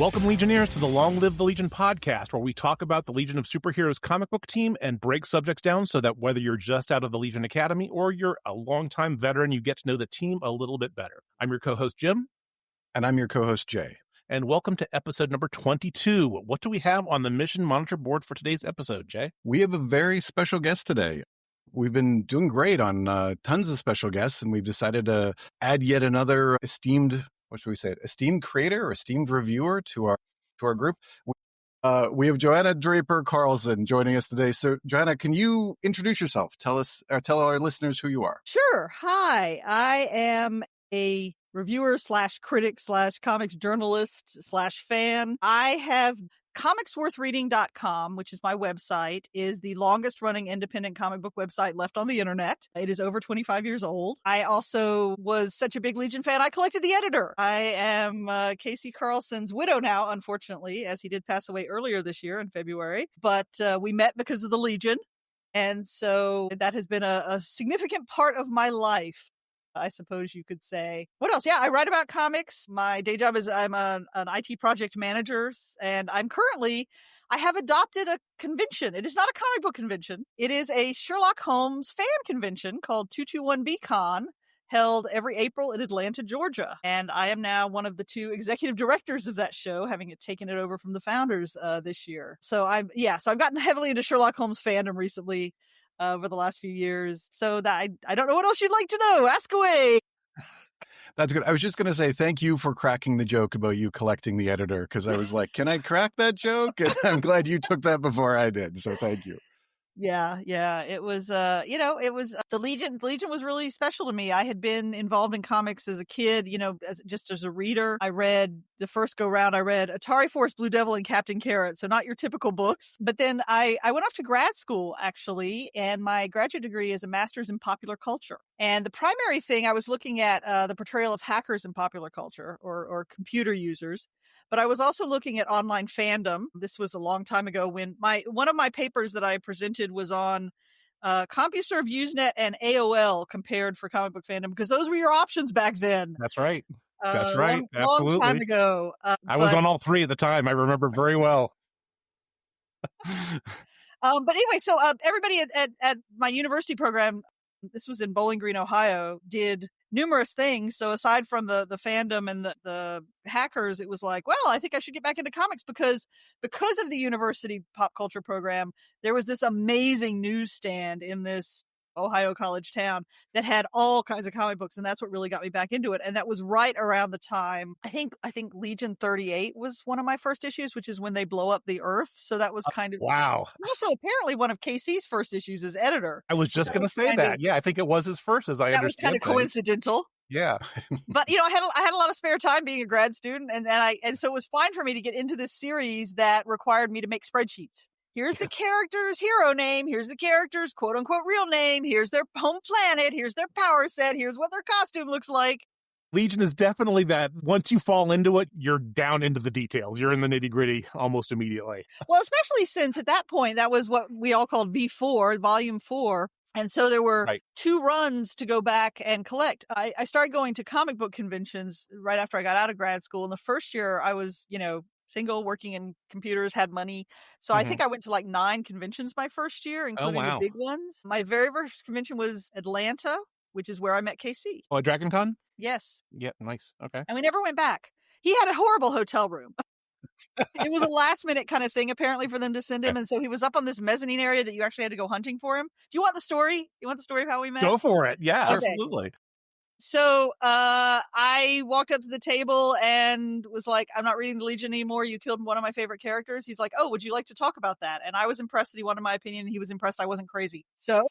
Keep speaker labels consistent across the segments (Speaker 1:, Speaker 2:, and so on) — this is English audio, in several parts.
Speaker 1: Welcome, Legionnaires, to the Long Live the Legion podcast, where we talk about the Legion of Superheroes comic book team and break subjects down so that whether you're just out of the Legion Academy or you're a longtime veteran, you get to know the team a little bit better. I'm your co-host, Jim.
Speaker 2: And I'm your co-host, Jay.
Speaker 1: And welcome to episode number 22. What do we have on the mission monitor board for today's episode, Jay?
Speaker 2: We have a very special guest today. We've been doing great on tons of special guests, and we've decided to add yet another esteemed creator or esteemed reviewer to our group. We have Johanna Draper Carlson joining us today. So, Johanna, can you introduce yourself? Tell our listeners who you are.
Speaker 3: Sure. Hi, I am a reviewer / critic / comics journalist / fan. I have comicsworthreading.com, which is my website, is the longest running independent comic book website left on the internet. It is over 25 years old. I also was such a big Legion fan, I collected the editor. I am Casey Carlson's widow now, unfortunately, as he did pass away earlier this year in February. But we met because of the Legion. And so that has been a significant part of my life, I suppose you could say. What else? Yeah, I write about comics. My day job is I'm an IT project manager, and I have adopted a convention. It is not a comic book convention. It is a Sherlock Holmes fan convention called 221BCon, held every April in Atlanta, Georgia. And I am now one of the two executive directors of that show, having taken it over from the founders this year. So I've gotten heavily into Sherlock Holmes fandom recently. Over the last few years. So that I don't know what else you'd like to know. Ask away.
Speaker 2: That's good. I was just going to say thank you for cracking the joke about you collecting the editor, because I was like, can I crack that joke? And I'm glad you took that before I did. So thank you.
Speaker 3: Yeah. It was, it was the Legion. The Legion was really special to me. I had been involved in comics as a kid, as a reader. I read the first go round. I read Atari Force, Blue Devil, and Captain Carrot. So not your typical books. But then I went off to grad school, actually, and my graduate degree is a master's in popular culture. And the primary thing I was looking at the portrayal of hackers in popular culture or computer users. But I was also looking at online fandom. This was a long time ago when one of my papers that I presented was on CompuServe, Usenet, and AOL compared for comic book fandom, because those were your options back then.
Speaker 1: That's right. Absolutely.
Speaker 3: Long time ago.
Speaker 1: I was on all three at the time. I remember very well.
Speaker 3: But anyway, so everybody at my university program, this was in Bowling Green, Ohio, did numerous things. So aside from the fandom and the hackers, it was like, well, I think I should get back into comics because of the university pop culture program. There was this amazing newsstand in this Ohio college town that had all kinds of comic books, and that's what really got me back into it. And that was right around the time I think Legion 38 was one of my first issues, which is when they blow up the Earth. So that was kind of
Speaker 1: wow.
Speaker 3: Also, apparently one of KC's first issues as editor.
Speaker 1: I was just going to say that. Yeah, I think it was his first, as I understand. That was
Speaker 3: kind of coincidental.
Speaker 1: Yeah.
Speaker 3: But I had a lot of spare time being a grad student, and so it was fine for me to get into this series that required me to make spreadsheets. Here's the character's hero name. Here's the character's quote unquote real name. Here's their home planet. Here's their power set. Here's what their costume looks like.
Speaker 1: Legion is definitely that. Once you fall into it, you're down into the details. You're in the nitty gritty almost immediately.
Speaker 3: Well, especially since at that point, that was what we all called V4, volume 4. And so there were two runs to go back and collect. I started going to comic book conventions right after I got out of grad school. And the first year I was, single, working in computers, had money. So I think I went to like 9 conventions my first year, including the big ones. My very first convention was Atlanta, which is where I met KC.
Speaker 1: Oh, at Dragon Con?
Speaker 3: Yes.
Speaker 1: Yeah, nice. Okay.
Speaker 3: And we never went back. He had a horrible hotel room. It was a last minute kind of thing, apparently, for them to send him. And so he was up on this mezzanine area that you actually had to go hunting for him. Do you want the story? You want the story of how we met?
Speaker 1: Go for it. Yeah,
Speaker 3: okay.
Speaker 1: Absolutely.
Speaker 3: So I walked up to the table and was like, I'm not reading the Legion anymore. You killed one of my favorite characters. He's like, oh, would you like to talk about that? And I was impressed that he wanted my opinion. And he was impressed I wasn't crazy. So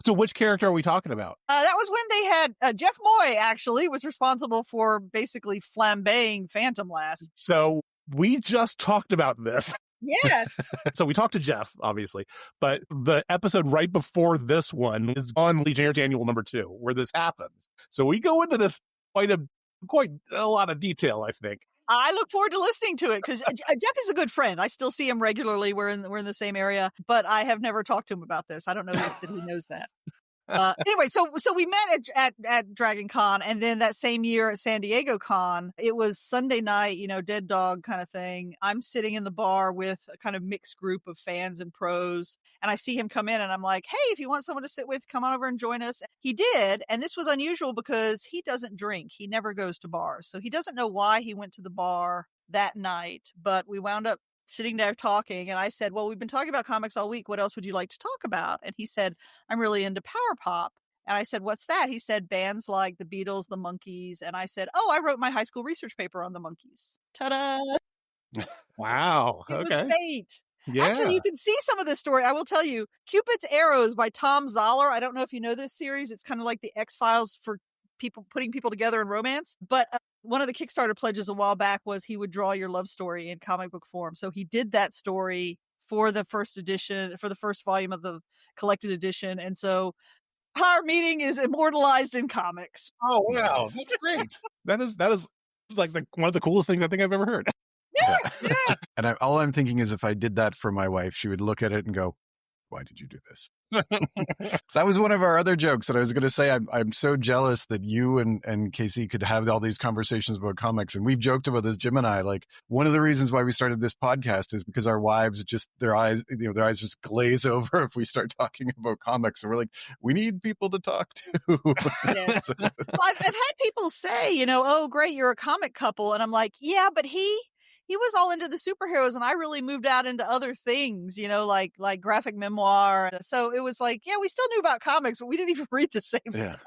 Speaker 1: which character are we talking about?
Speaker 3: That was when they had Jeff Moy, actually, was responsible for basically flambeing Phantom last.
Speaker 1: So we just talked about this.
Speaker 3: Yeah.
Speaker 1: So we talked to Jeff, obviously, but the episode right before this one is on Legionnaires Annual number 2, where this happens. So we go into this quite a lot of detail, I think.
Speaker 3: I look forward to listening to it because Jeff is a good friend. I still see him regularly. We're in the same area, but I have never talked to him about this. I don't know that he knows that. Anyway, so we met at Dragon Con, and then that same year at San Diego Con, it was Sunday night, dead dog kind of thing. I'm sitting in the bar with a kind of mixed group of fans and pros, and I see him come in, and I'm like, hey, if you want someone to sit with, come on over and join us. He did, and this was unusual because he doesn't drink. He never goes to bars, so he doesn't know why he went to the bar that night, but we wound up sitting there talking, and I said, well, we've been talking about comics all week. What else would you like to talk about? And he said, I'm really into power pop. And I said, what's that? He said, bands like the Beatles, the Monkees. And I said, oh, I wrote my high school research paper on the Monkees. Ta-da!
Speaker 1: Wow.
Speaker 3: It was
Speaker 1: Okay.
Speaker 3: fate.
Speaker 1: Yeah.
Speaker 3: Actually, you can see some of this story. I will tell you, Cupid's Arrows by Tom Zoller. I don't know if you know this series. It's kind of like the X-Files for people putting people together in romance. But one of the Kickstarter pledges a while back was he would draw your love story in comic book form. So he did that story for the first edition, for the first volume of the collected edition. And so our meeting is immortalized in comics.
Speaker 1: Oh, wow. That's great. That is like one of the coolest things I think I've ever heard.
Speaker 3: Yeah.
Speaker 2: And all I'm thinking is if I did that for my wife, she would look at it and go, why did you do this? That was one of our other jokes that I was going to say. I'm so jealous that you and Casey could have all these conversations about comics. And we've joked about this, Jim and I, like one of the reasons why we started this podcast is because our wives just, their eyes just glaze over if we start talking about comics. And we're like, we need people to talk to.
Speaker 3: Yeah. Well, I've had people say, oh, great, you're a comic couple. And I'm like, yeah, but he was all into the superheroes, and I really moved out into other things, like graphic memoir. So it was like, yeah, we still knew about comics, but we didn't even read the same stuff.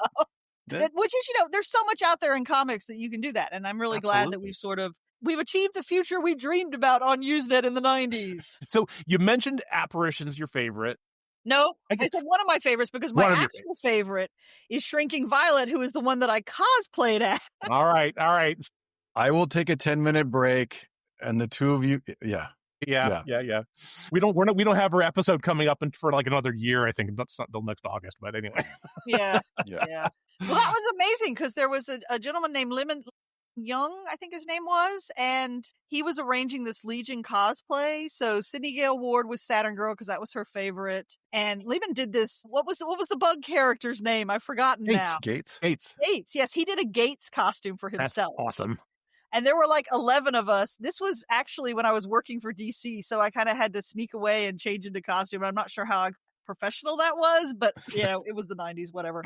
Speaker 3: Yeah. Which is, there's so much out there in comics that you can do that. And I'm really glad that we've achieved the future we dreamed about on Usenet in the 90s.
Speaker 1: So you mentioned Apparition's your favorite.
Speaker 3: No, I said one of my favorites because my actual favorite is Shrinking Violet, who is the one that I cosplayed at.
Speaker 1: All right.
Speaker 2: I will take a 10-minute break. And the two of you, yeah.
Speaker 1: We don't have our episode coming up for like another year. I think that's not till next August, but anyway.
Speaker 3: Yeah. Well, that was amazing because there was a gentleman named Lemon Young, I think his name was, and he was arranging this Legion cosplay. So Sydney Gale Ward was Saturn Girl because that was her favorite, and Lehman did this. What was the bug character's name? I've forgotten now.
Speaker 2: Gates.
Speaker 3: Yes, he did a Gates costume for himself.
Speaker 1: That's awesome.
Speaker 3: And there were like 11 of us. This was actually when I was working for DC, so I kind of had to sneak away and change into costume. I'm not sure how professional that was, but it was the 90s, whatever.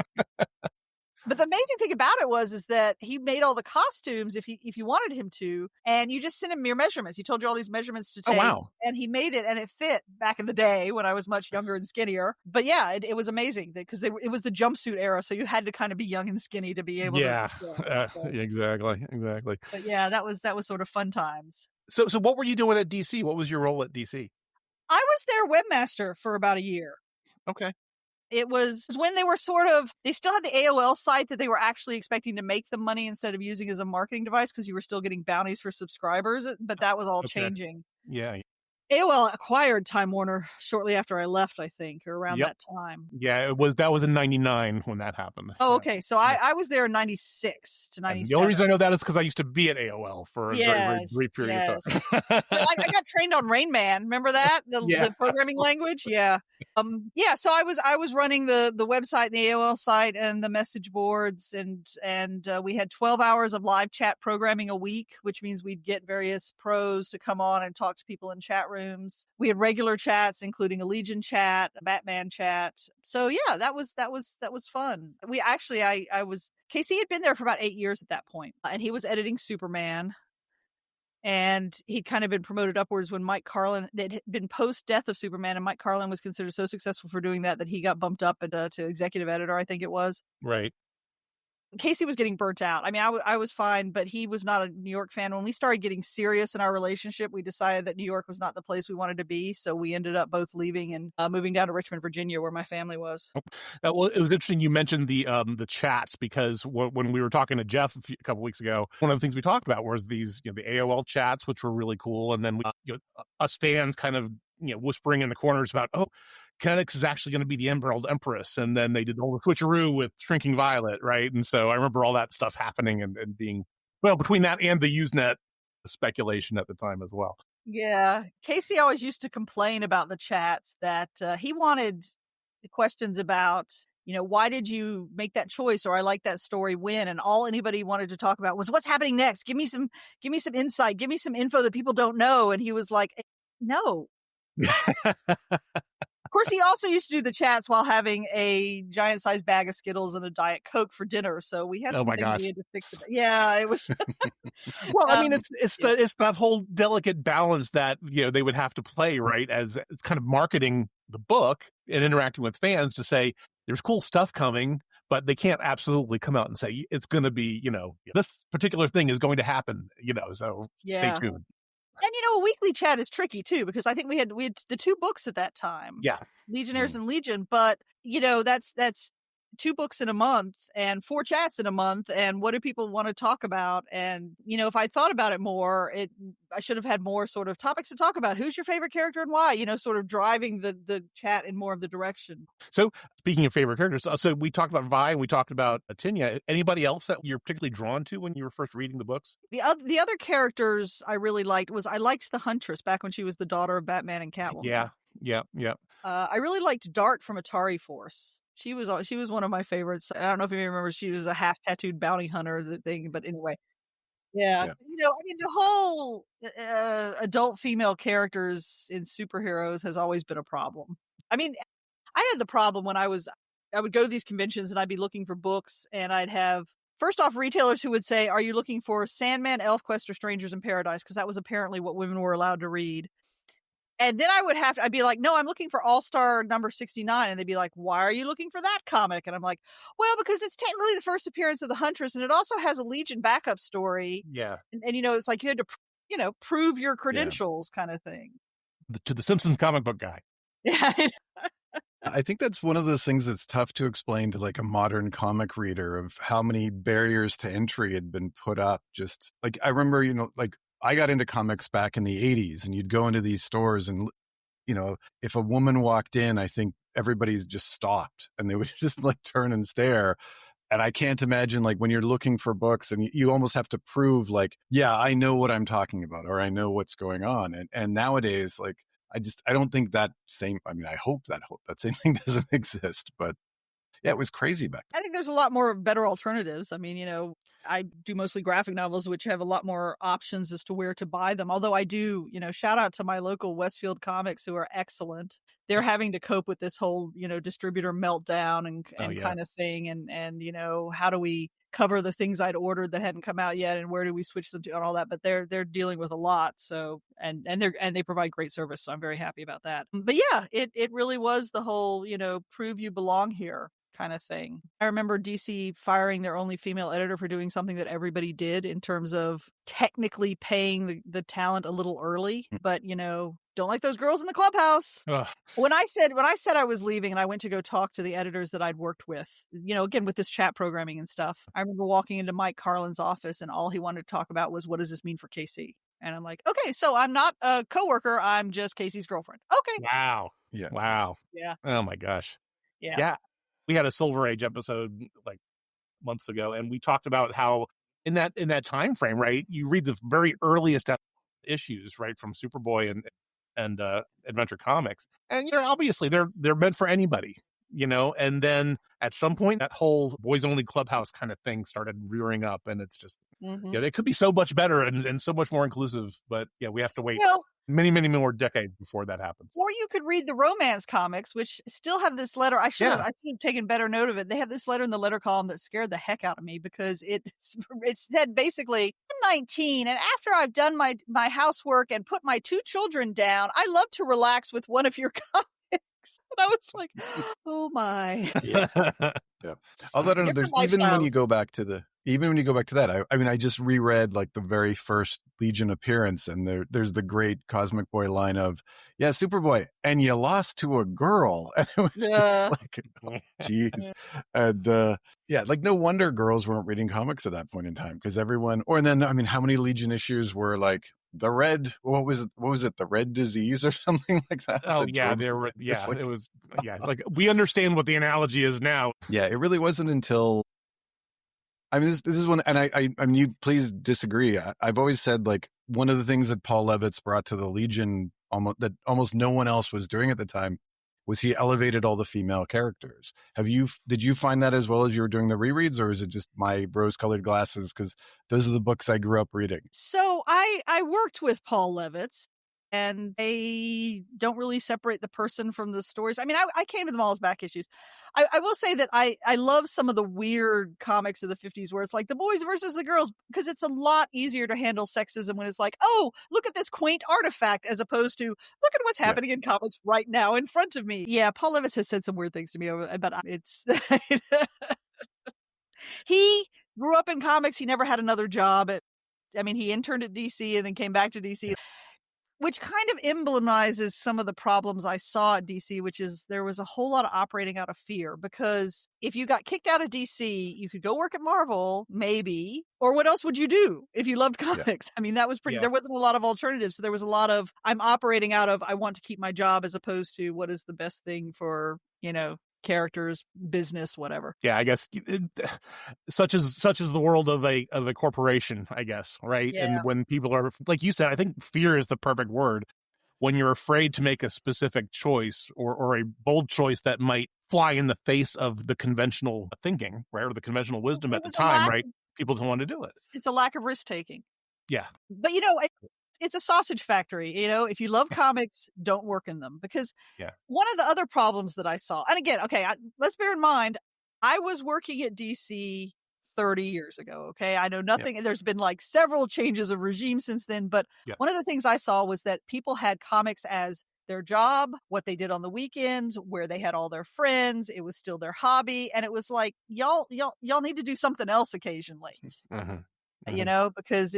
Speaker 3: But the amazing thing about it is that he made all the costumes if you wanted him to, and you just sent him your measurements. He told you all these measurements to take.
Speaker 1: Oh, wow.
Speaker 3: And he made it, and it fit back in the day when I was much younger and skinnier. But yeah, it was amazing because it was the jumpsuit era, so you had to kind of be young and skinny to be able to.
Speaker 1: Exactly.
Speaker 3: But yeah, that was sort of fun times.
Speaker 1: So what were you doing at DC? What was your role at DC?
Speaker 3: I was their webmaster for about a year.
Speaker 1: Okay.
Speaker 3: It was when they were they still had the AOL site that they were actually expecting to make them money instead of using as a marketing device because you were still getting bounties for subscribers, but that was all changing.
Speaker 1: Yeah.
Speaker 3: AOL acquired Time Warner shortly after I left, I think, or around that time.
Speaker 1: Yeah, that was in 99 when that happened.
Speaker 3: Oh, okay. So I was there in 96 to 97.
Speaker 1: The only reason I know that is because I used to be at AOL for a very, very brief period of time.
Speaker 3: I got trained on Rain Man. Remember that? The programming language? Yeah. So I was running the website and the AOL site and the message boards, and we had 12 hours of live chat programming a week, which means we'd get various pros to come on and talk to people in chat rooms. We had regular chats, including a Legion chat, a Batman chat. So yeah, that was fun. We actually, Casey had been there for about 8 years at that point, and he was editing Superman. And he'd kind of been promoted upwards when Mike Carlin, it had been post-death of Superman, and Mike Carlin was considered so successful for doing that he got bumped up to executive editor, I think it was.
Speaker 1: Right.
Speaker 3: Casey was getting burnt out. I mean, I was fine, but he was not a New York fan. When we started getting serious in our relationship, we decided that New York was not the place we wanted to be. So we ended up both leaving and moving down to Richmond, Virginia, where my family was.
Speaker 1: Well, it was interesting you mentioned the chats because when we were talking to Jeff a couple weeks ago, one of the things we talked about was these the AOL chats, which were really cool, and then us fans kind of whispering in the corners about Kennex is actually going to be the Emerald Empress. And then they did the whole switcheroo with Shrinking Violet, right? And so I remember all that stuff happening and being, between that and the Usenet speculation at the time as well.
Speaker 3: Yeah. Casey always used to complain about the chats that he wanted the questions about, why did you make that choice? Or I like that story when, and all anybody wanted to talk about was what's happening next. Give me some insight. Give me some info that people don't know. And he was like, no. Of course, he also used to do the chats while having a giant sized bag of Skittles and a Diet Coke for dinner. So we had some things we had to fix about. Yeah, it was.
Speaker 1: Well, I mean, it's that whole delicate balance that, they would have to play, right? As it's kind of marketing the book and interacting with fans to say there's cool stuff coming, but they can't absolutely come out and say it's going to be, this particular thing is going to happen, so stay tuned.
Speaker 3: And a weekly chat is tricky too, because I think we had the 2 books at that time.
Speaker 1: Yeah.
Speaker 3: Legionnaires and Legion, but that's 2 books in a month and 4 chats in a month, and what do people want to talk about? And if I thought about it more, I should have had more sort of topics to talk about. Who's your favorite character and why? Sort of driving the chat in more of the direction.
Speaker 1: So speaking of favorite characters, so we talked about Vi and we talked about Tinya. Anybody else that you're particularly drawn to when you were first reading the books?
Speaker 3: The other characters I really liked I liked the Huntress back when she was the daughter of Batman and Catwoman.
Speaker 1: Yeah.
Speaker 3: I really liked Dart from Atari Force. She was one of my favorites. I don't know if you remember, she was a half tattooed bounty hunter thing, but anyway. Yeah. I mean, the whole adult female characters in superheroes has always been a problem. I mean, I had the problem when I would go to these conventions and I'd be looking for books, and I'd have, first off, retailers who would say, are you looking for Sandman, ElfQuest, or Strangers in Paradise? Because that was apparently what women were allowed to read. And then I'd be like, no, I'm looking for All-Star number 69. And they'd be like, why are you looking for that comic? And I'm like, well, because it's technically the first appearance of the Huntress, and it also has a Legion backup story.
Speaker 1: Yeah.
Speaker 3: And it's like you had to, prove your credentials kind of thing.
Speaker 1: To the Simpsons comic book guy.
Speaker 3: Yeah.
Speaker 2: I think that's one of those things that's tough to explain to like a modern comic reader, of how many barriers to entry had been put up. Just like, I remember, I got into comics back in the 80s, and you'd go into these stores and, if a woman walked in, I think everybody's just stopped and they would just like turn and stare. And I can't imagine, like, when you're looking for books and you almost have to prove like, yeah, I know what I'm talking about, or I know what's going on. And nowadays, like, I don't think that same, I mean, I hope that same thing doesn't exist, but yeah, it was crazy back then.
Speaker 3: I think there's a lot more better alternatives. I mean, I do mostly graphic novels, which have a lot more options as to where to buy them. Although I do, shout out to my local Westfield Comics, who are excellent. They're having to cope with this whole, distributor meltdown and kind of thing. And, how do we cover the things I'd ordered that hadn't come out yet, and where do we switch them to, and all that. But they're dealing with a lot. So, and they provide great service. So I'm very happy about that. But yeah, it really was the whole, prove you belong here kind of thing. I remember DC firing their only female editor for doing something that everybody did in terms of technically paying the talent a little early, but don't like those girls in the clubhouse. Ugh. When I said I was leaving and I went to go talk to the editors that I'd worked with, again with this chat programming and stuff, I remember walking into Mike Carlin's office and all he wanted to talk about was, what does this mean for KC? And I'm like, okay, so I'm not a coworker, I'm just Casey's girlfriend. Okay.
Speaker 1: Wow.
Speaker 2: Yeah.
Speaker 1: Wow.
Speaker 3: Yeah.
Speaker 1: Oh my gosh.
Speaker 3: Yeah.
Speaker 1: We had a Silver Age episode like months ago, and we talked about how in that time frame, right, you read the very earliest issues, right, from Superboy and Adventure Comics, and obviously they're meant for anybody, and then at some point that whole boys only clubhouse kind of thing started rearing up, and it's just it could be so much better and so much more inclusive, but we have to wait many, many more decades before that happens. Or
Speaker 3: you could read the romance comics, which still have this letter. I should have taken better note of it. They have this letter in the letter column that scared the heck out of me, because it said basically, I'm 19, and after I've done my housework and put my 2 children down, I love to relax with one of your comics. And I was like, oh my.
Speaker 2: Yeah. Although there's even when you go back to that, I mean, I just reread like the very first Legion appearance, and there's the great Cosmic Boy line of, yeah, Superboy, and you lost to a girl. And it was just like, geez. And like, no wonder girls weren't reading comics at that point in time, because everyone, and then, I mean, how many Legion issues were like, the red, what was it? The red disease or something like that?
Speaker 1: Oh yeah, there were. Yeah, like, it was. Yeah, like we understand what the analogy is now.
Speaker 2: Yeah, it really wasn't until. I mean, this is one, and I mean, you please disagree. I've always said, like, one of the things that Paul Levitz brought to the Legion, almost no one else was doing at the time, was he elevated all the female characters. Did you find that as well as you were doing the rereads, or is it just my rose-colored glasses? Because those are the books I grew up reading.
Speaker 3: So I worked with Paul Levitz, and they don't really separate the person from the stories. I mean, I came to them all as back issues. I will say that I love some of the weird comics of the 50s where it's like the boys versus the girls, because it's a lot easier to handle sexism when it's like, oh, look at this quaint artifact, as opposed to look at what's happening in comics right now in front of me. Yeah, Paul Levitz has said some weird things to me, but it's he grew up in comics. He never had another job. He interned at DC and then came back to DC. Which kind of emblemizes some of the problems I saw at DC, which is there was a whole lot of operating out of fear, because if you got kicked out of DC, you could go work at Marvel, maybe, or what else would you do if you loved comics? Yeah. That was pretty, there wasn't a lot of alternatives. So there was a lot of, I'm operating out of, I want to keep my job, as opposed to what is the best thing for, characters, business, whatever.
Speaker 1: Yeah, I guess such is the world of a corporation, I guess, right? Yeah. And when people are, like you said, I think fear is the perfect word. When you're afraid to make a specific choice or a bold choice that might fly in the face of the conventional thinking, right, or the conventional wisdom at the time, right? People don't want to do it.
Speaker 3: It's a lack of risk taking.
Speaker 1: Yeah,
Speaker 3: but it's a sausage factory. If you love comics, don't work in them, because one of the other problems that I saw, and again, okay, let's bear in mind, I was working at DC 30 years ago. Okay. I know nothing. Yep. There's been like several changes of regime since then. But one of the things I saw was that people had comics as their job, what they did on the weekends, where they had all their friends. It was still their hobby. And it was like, y'all need to do something else occasionally, because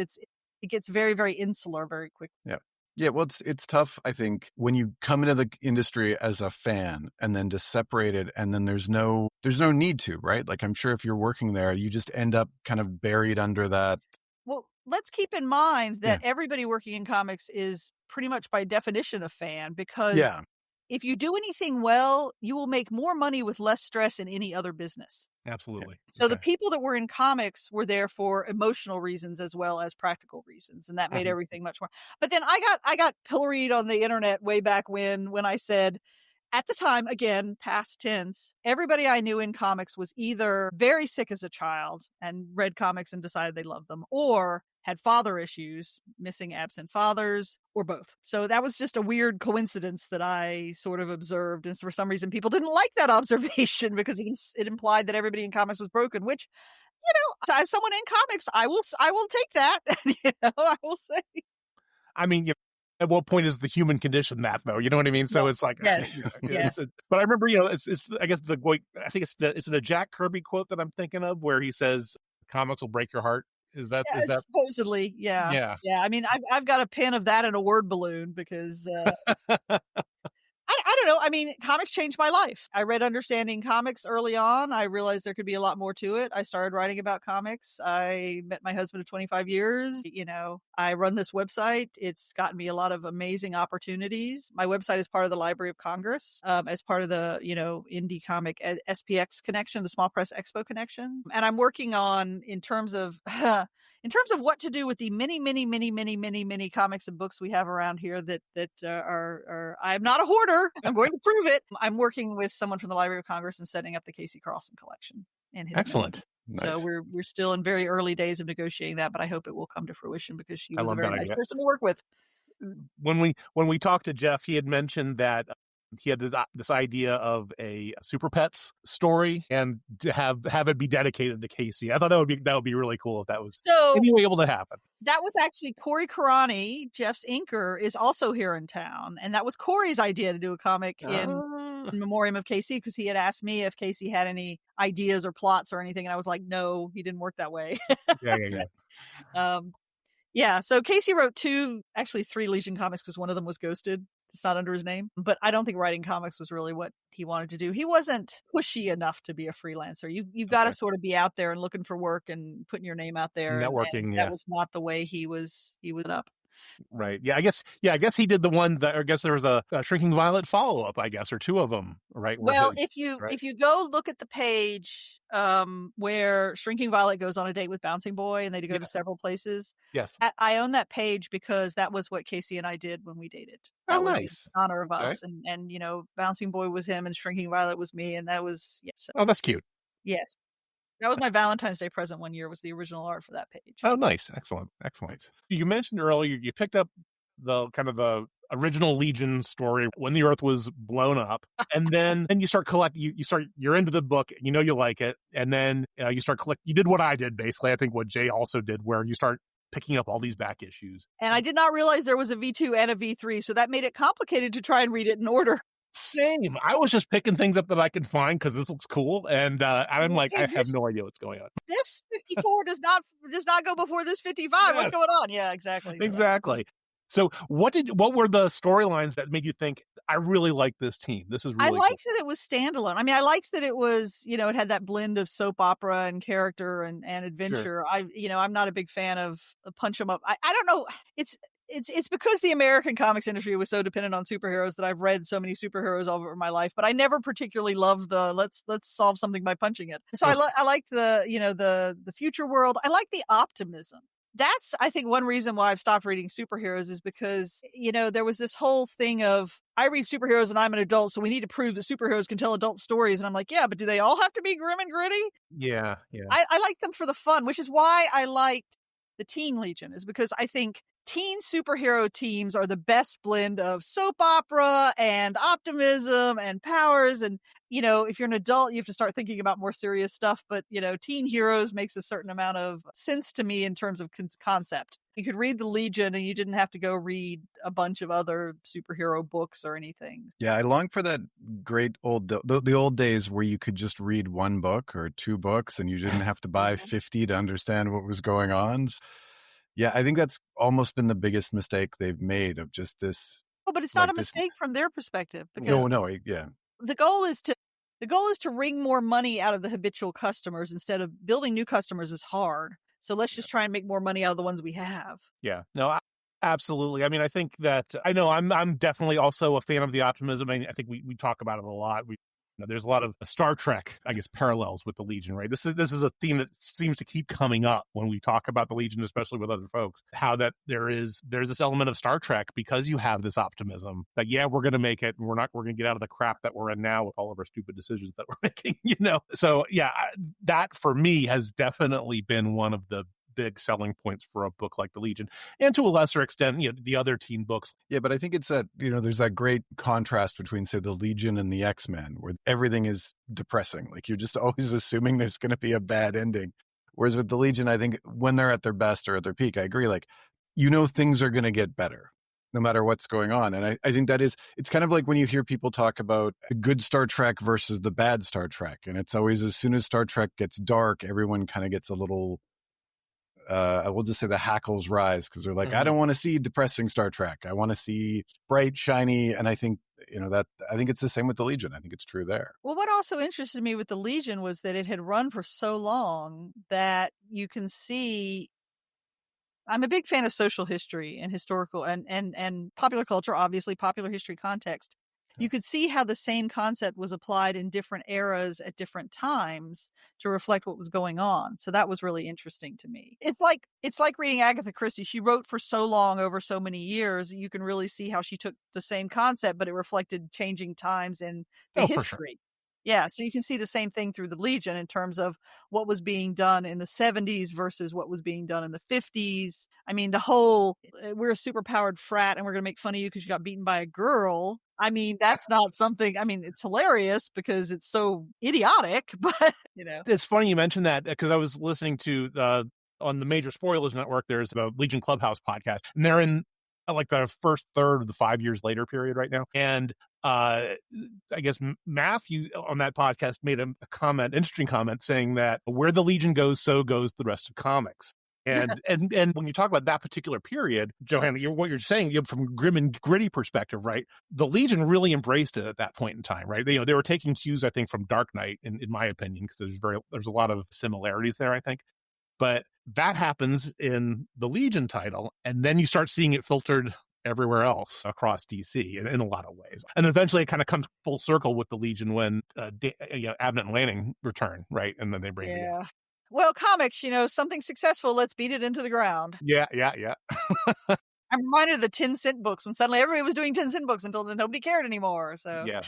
Speaker 3: it gets very, very insular very quickly.
Speaker 2: Yeah. Yeah. Well, it's tough, I think, when you come into the industry as a fan and then to separate it, and then there's no need to, right? Like, I'm sure if you're working there, you just end up kind of buried under that.
Speaker 3: Well, let's keep in mind that everybody working in comics is pretty much by definition a fan, because if you do anything well, you will make more money with less stress in any other business.
Speaker 1: Absolutely.
Speaker 3: So the people that were in comics were there for emotional reasons as well as practical reasons, and that made everything much more. But then I got pilloried on the internet way back when I said, at the time, again, past tense, everybody I knew in comics was either very sick as a child and read comics and decided they loved them, or had father issues, missing absent fathers, or both. So that was just a weird coincidence that I sort of observed. And for some reason, people didn't like that observation because it implied that everybody in comics was broken, which, as someone in comics, I will take that. I will say.
Speaker 1: At what point is the human condition that, though? You know what I mean? So it's like,
Speaker 3: yes.
Speaker 1: But I remember, it's I guess I think it's a Jack Kirby quote that I'm thinking of, where he says, "Comics will break your heart." Is that
Speaker 3: supposedly? Yeah. I've got a pin of that in a word balloon, because I don't know. Comics changed my life. I read Understanding Comics early on. I realized there could be a lot more to it. I started writing about comics. I met my husband of 25 years. I run this website. It's gotten me a lot of amazing opportunities. My website is part of the Library of Congress, as part of the, indie comic SPX connection, the Small Press Expo connection. And I'm working on, in terms of what to do with the many, many, many, many, many, many comics and books we have around here that are I'm not a hoarder. I'm going to prove it. I'm working with someone from the Library of Congress and setting up the Casey Carlson collection.
Speaker 1: Excellent.
Speaker 3: Nice. So we're still in very early days of negotiating that, but I hope it will come to fruition, because she was a very nice person to work with.
Speaker 1: When we talked to Jeff, he had mentioned that he had this idea of a Super Pets story, and to have it be dedicated to Casey. I thought that would be really cool if that was anyway able to happen.
Speaker 3: That was actually Corey Karani, Jeff's inker, is also here in town, and that was Corey's idea to do a comic in memoriam of Casey, because he had asked me if Casey had any ideas or plots or anything, and I was like, no, he didn't work that way. Yeah. So Casey wrote 3 Legion comics, because one of them was ghosted. It's not under his name. But I don't think writing comics was really what he wanted to do. He wasn't pushy enough to be a freelancer. You've got to sort of be out there and looking for work and putting your name out there.
Speaker 1: Networking,
Speaker 3: and that was not the way he was up.
Speaker 1: Right. Yeah, I guess he did the one that, I guess there was a Shrinking Violet follow-up, I guess, or two of them, right? Were
Speaker 3: Well,
Speaker 1: his, right?
Speaker 3: if you go look at the page where Shrinking Violet goes on a date with Bouncing Boy and they go to
Speaker 1: Yes.
Speaker 3: several places,
Speaker 1: Yes.
Speaker 3: I own that page because that was what Casey and I did when we dated.
Speaker 1: Oh,
Speaker 3: That was in
Speaker 1: nice.
Speaker 3: honor of
Speaker 1: Okay.
Speaker 3: us, and Bouncing Boy was him and Shrinking Violet was me, and that was yes,
Speaker 1: Oh, that's cute.
Speaker 3: yes. That was my Valentine's Day present one year, was the original art for that page.
Speaker 1: Oh, nice. Excellent. Excellent. You mentioned earlier you picked up the kind of the original Legion story when the Earth was blown up, and then you start collecting. You're into the book, you know you like it, and then you start collecting. You did what I did, basically. I think what Jay also did, where you start picking up all these back issues.
Speaker 3: And I did not realize there was a V2 and a V3, so that made it complicated to try and read it in order.
Speaker 1: Same. I was just picking things up that I could find because this looks cool, and I'm like,
Speaker 3: Hey,
Speaker 1: I have no idea what's going on.
Speaker 3: This 54 does not go before this 55.
Speaker 1: Yeah.
Speaker 3: What's going on? Yeah, exactly.
Speaker 1: Exactly. So what were the storylines that made you think, I really like this team? This is
Speaker 3: I
Speaker 1: really
Speaker 3: liked
Speaker 1: cool.
Speaker 3: that it was standalone. I mean, I liked that it was, it had that blend of soap opera and character and adventure.
Speaker 2: Sure.
Speaker 3: I'm not a big fan of punch 'em up. I don't know. It's because the American comics industry was so dependent on superheroes that I've read so many superheroes all over my life, but I never particularly loved the let's solve something by punching it. So I like the future world. I like the optimism. That's, I think, one reason why I've stopped reading superheroes is because, there was this whole thing of, I read superheroes and I'm an adult, so we need to prove that superheroes can tell adult stories. And I'm like, yeah, but do they all have to be grim and gritty?
Speaker 1: Yeah.
Speaker 3: I like them for the fun, which is why I liked the Teen Legion, is because I think teen superhero teams are the best blend of soap opera and optimism and powers. And, if you're an adult, you have to start thinking about more serious stuff. But, teen heroes makes a certain amount of sense to me in terms of concept. You could read the Legion and you didn't have to go read a bunch of other superhero books or anything.
Speaker 2: Yeah, I long for that great the old days where you could just read one book or two books and you didn't have to buy 50 to understand what was going on. Yeah, I think that's almost been the biggest mistake they've made, of just this.
Speaker 3: Oh, but it's not a mistake from their perspective, because
Speaker 2: yeah.
Speaker 3: the goal is to wring more money out of the habitual customers instead of building new customers is hard. So let's just try and make more money out of the ones we have.
Speaker 1: Yeah. No, absolutely. I mean, I think that I'm definitely also a fan of the optimism. I think we talk about it a lot. There's a lot of Star Trek, I guess, parallels with the Legion, right? This is a theme that seems to keep coming up when we talk about the Legion, especially with other folks, how that there's this element of Star Trek, because you have this optimism that, yeah, we're going to make it, and we're going to get out of the crap that we're in now with all of our stupid decisions that we're making, So yeah, that for me has definitely been one of the big selling points for a book like the Legion, and to a lesser extent, the other teen books.
Speaker 2: Yeah, but I think it's that, there's that great contrast between, say, the Legion and the X-Men, where everything is depressing. Like, you're just always assuming there's going to be a bad ending. Whereas with the Legion, I think when they're at their best or at their peak, I agree, like, things are going to get better no matter what's going on. And I think it's kind of like when you hear people talk about the good Star Trek versus the bad Star Trek. And it's always, as soon as Star Trek gets dark, everyone kind of gets a little, I will just say the hackles rise, because they're like, I don't want to see depressing Star Trek. I want to see bright, shiny. And I think, I think it's the same with the Legion. I think it's true there.
Speaker 3: Well, what also interested me with the Legion was that it had run for so long that you can see, I'm a big fan of social history and historical and popular culture, obviously popular history context. You could see how the same concept was applied in different eras at different times to reflect what was going on. So that was really interesting to me. It's like reading Agatha Christie. She wrote for so long, over so many years. You can really see how she took the same concept, but it reflected changing times in the history.
Speaker 1: For sure.
Speaker 3: Yeah, so you can see the same thing through the Legion in terms of what was being done in the 70s versus what was being done in the 50s. I mean, the whole, we're a superpowered frat and we're going to make fun of you because you got beaten by a girl. I mean, that's not something, it's hilarious because it's so idiotic, but,
Speaker 1: It's funny you mentioned that, because I was listening to, on the Major Spoilers Network, there's the Legion Clubhouse podcast, and they're in like the first third of the 5 years later period right now. And I guess Matthew on that podcast made a interesting comment, saying that where the Legion goes, so goes the rest of comics. And and when you talk about that particular period, Johanna, what you're saying, from a grim and gritty perspective, right? The Legion really embraced it at that point in time, right? They were taking cues, I think, from Dark Knight, in my opinion, because there's a lot of similarities there, I think. But that happens in the Legion title, and then you start seeing it filtered everywhere else across DC in a lot of ways. And eventually it kind of comes full circle with the Legion when Abnett and Lanning return, right? And then they bring it together.
Speaker 3: Well, comics, something successful, let's beat it into the ground.
Speaker 1: Yeah.
Speaker 3: I'm reminded of the 10-cent books when suddenly everybody was doing 10-cent books until nobody cared anymore. So,
Speaker 1: Yeah.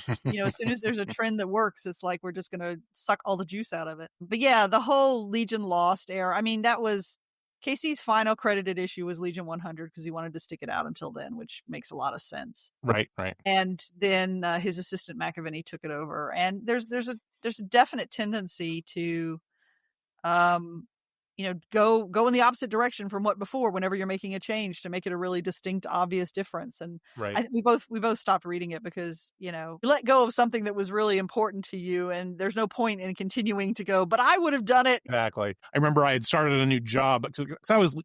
Speaker 3: as soon as there's a trend that works, it's like we're just going to suck all the juice out of it. But yeah, the whole Legion Lost era, I mean, that was Casey's final credited issue was Legion 100 because he wanted to stick it out until then, which makes a lot of sense.
Speaker 1: Right.
Speaker 3: And then his assistant McAvenny took it over. And there's a definite tendency to go in the opposite direction from what before, whenever you're making a change, to make it a really distinct, obvious difference. And
Speaker 1: right.
Speaker 3: we both stopped reading it because, you let go of something that was really important to you, and there's no point in continuing to go, but I would have done it.
Speaker 1: Exactly. I remember I had started a new job because I was,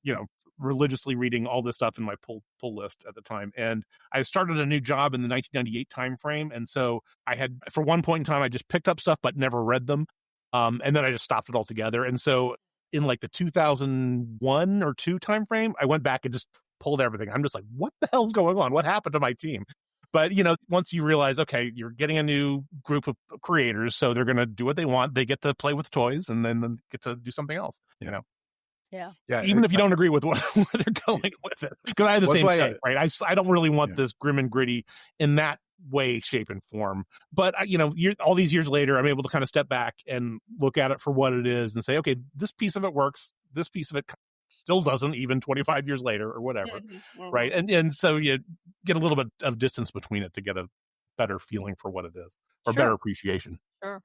Speaker 1: religiously reading all this stuff in my pull list at the time. And I started a new job in the 1998 timeframe. And so I had, for one point in time, I just picked up stuff, but never read them. And then I just stopped it altogether. And so in like the 2001 or 2 timeframe, I went back and just pulled everything. I'm just like, what the hell's going on? What happened to my team? But, once you realize, okay, you're getting a new group of creators, so they're going to do what they want. They get to play with toys and then get to do something else,
Speaker 3: Yeah.
Speaker 1: Even if you don't agree with where they're going with it. Because I had the same thing, right? I don't really want this grim and gritty in that way, shape, and form. But, all these years later, I'm able to kind of step back and look at it for what it is and say, okay, this piece of it works. This piece of it still doesn't, even 25 years later or whatever, right? And so you get a little bit of distance between it to get a better feeling for what it is, or better appreciation.
Speaker 3: Sure.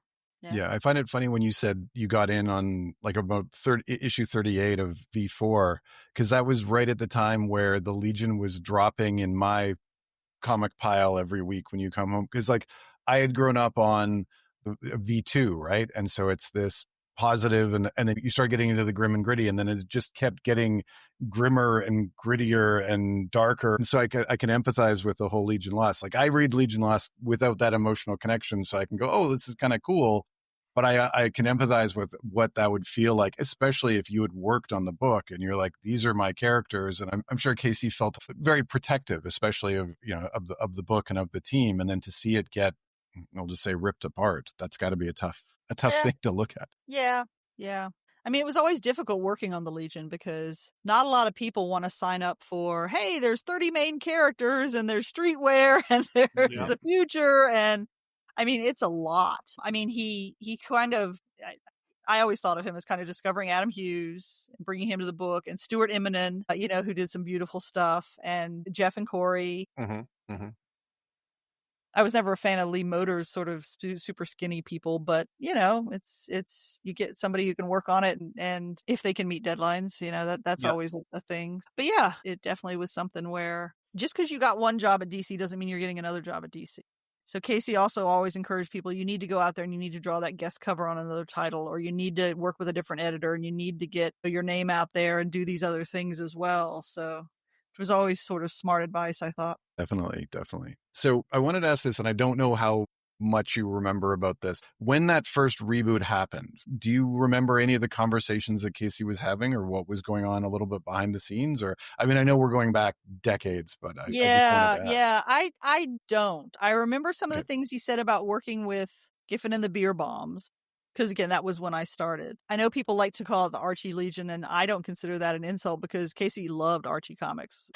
Speaker 2: Yeah, I find it funny when you said you got in on like about issue 38 of V4, because that was right at the time where the Legion was dropping in my comic pile every week when you come home. Because like I had grown up on the V2, right? And so it's this positive, and then you start getting into the grim and gritty, and then it just kept getting grimmer and grittier and darker. And so I can empathize with the whole Legion Lost. Like I read Legion Lost without that emotional connection, so I can go, oh, this is kind of cool. But I can empathize with what that would feel like, especially if you had worked on the book and you're like, these are my characters. And I'm sure Casey felt very protective, especially of the book and of the team. And then to see it get, I'll just say, ripped apart, that's got to be a tough thing to look at.
Speaker 3: Yeah. I mean, it was always difficult working on the Legion because not a lot of people want to sign up for, hey, there's 30 main characters and there's streetwear and there's the future. And I mean, it's a lot. I mean, he kind of, I always thought of him as kind of discovering Adam Hughes and bringing him to the book, and Stuart Immonen, who did some beautiful stuff, and Jeff and Corey. I was never a fan of Lee Motor's sort of super skinny people, but it's you get somebody who can work on it, and if they can meet deadlines, that's always a thing. But yeah, it definitely was something where just because you got one job at DC doesn't mean you're getting another job at DC. So Casey also always encouraged people, you need to go out there and you need to draw that guest cover on another title, or you need to work with a different editor, and you need to get your name out there and do these other things as well. So it was always sort of smart advice, I thought.
Speaker 2: Definitely. So I wanted to ask this, and I don't know how much you remember about this. When that first reboot happened, do you remember any of the conversations that Casey was having, or what was going on a little bit behind the scenes? Or, I mean, I know we're going back decades, but I just wanted to ask.
Speaker 3: I don't. I remember some of the things he said about working with Giffen and the Beer Bombs, because again, that was when I started. I know people like to call it the Archie Legion, and I don't consider that an insult because Casey loved Archie comics.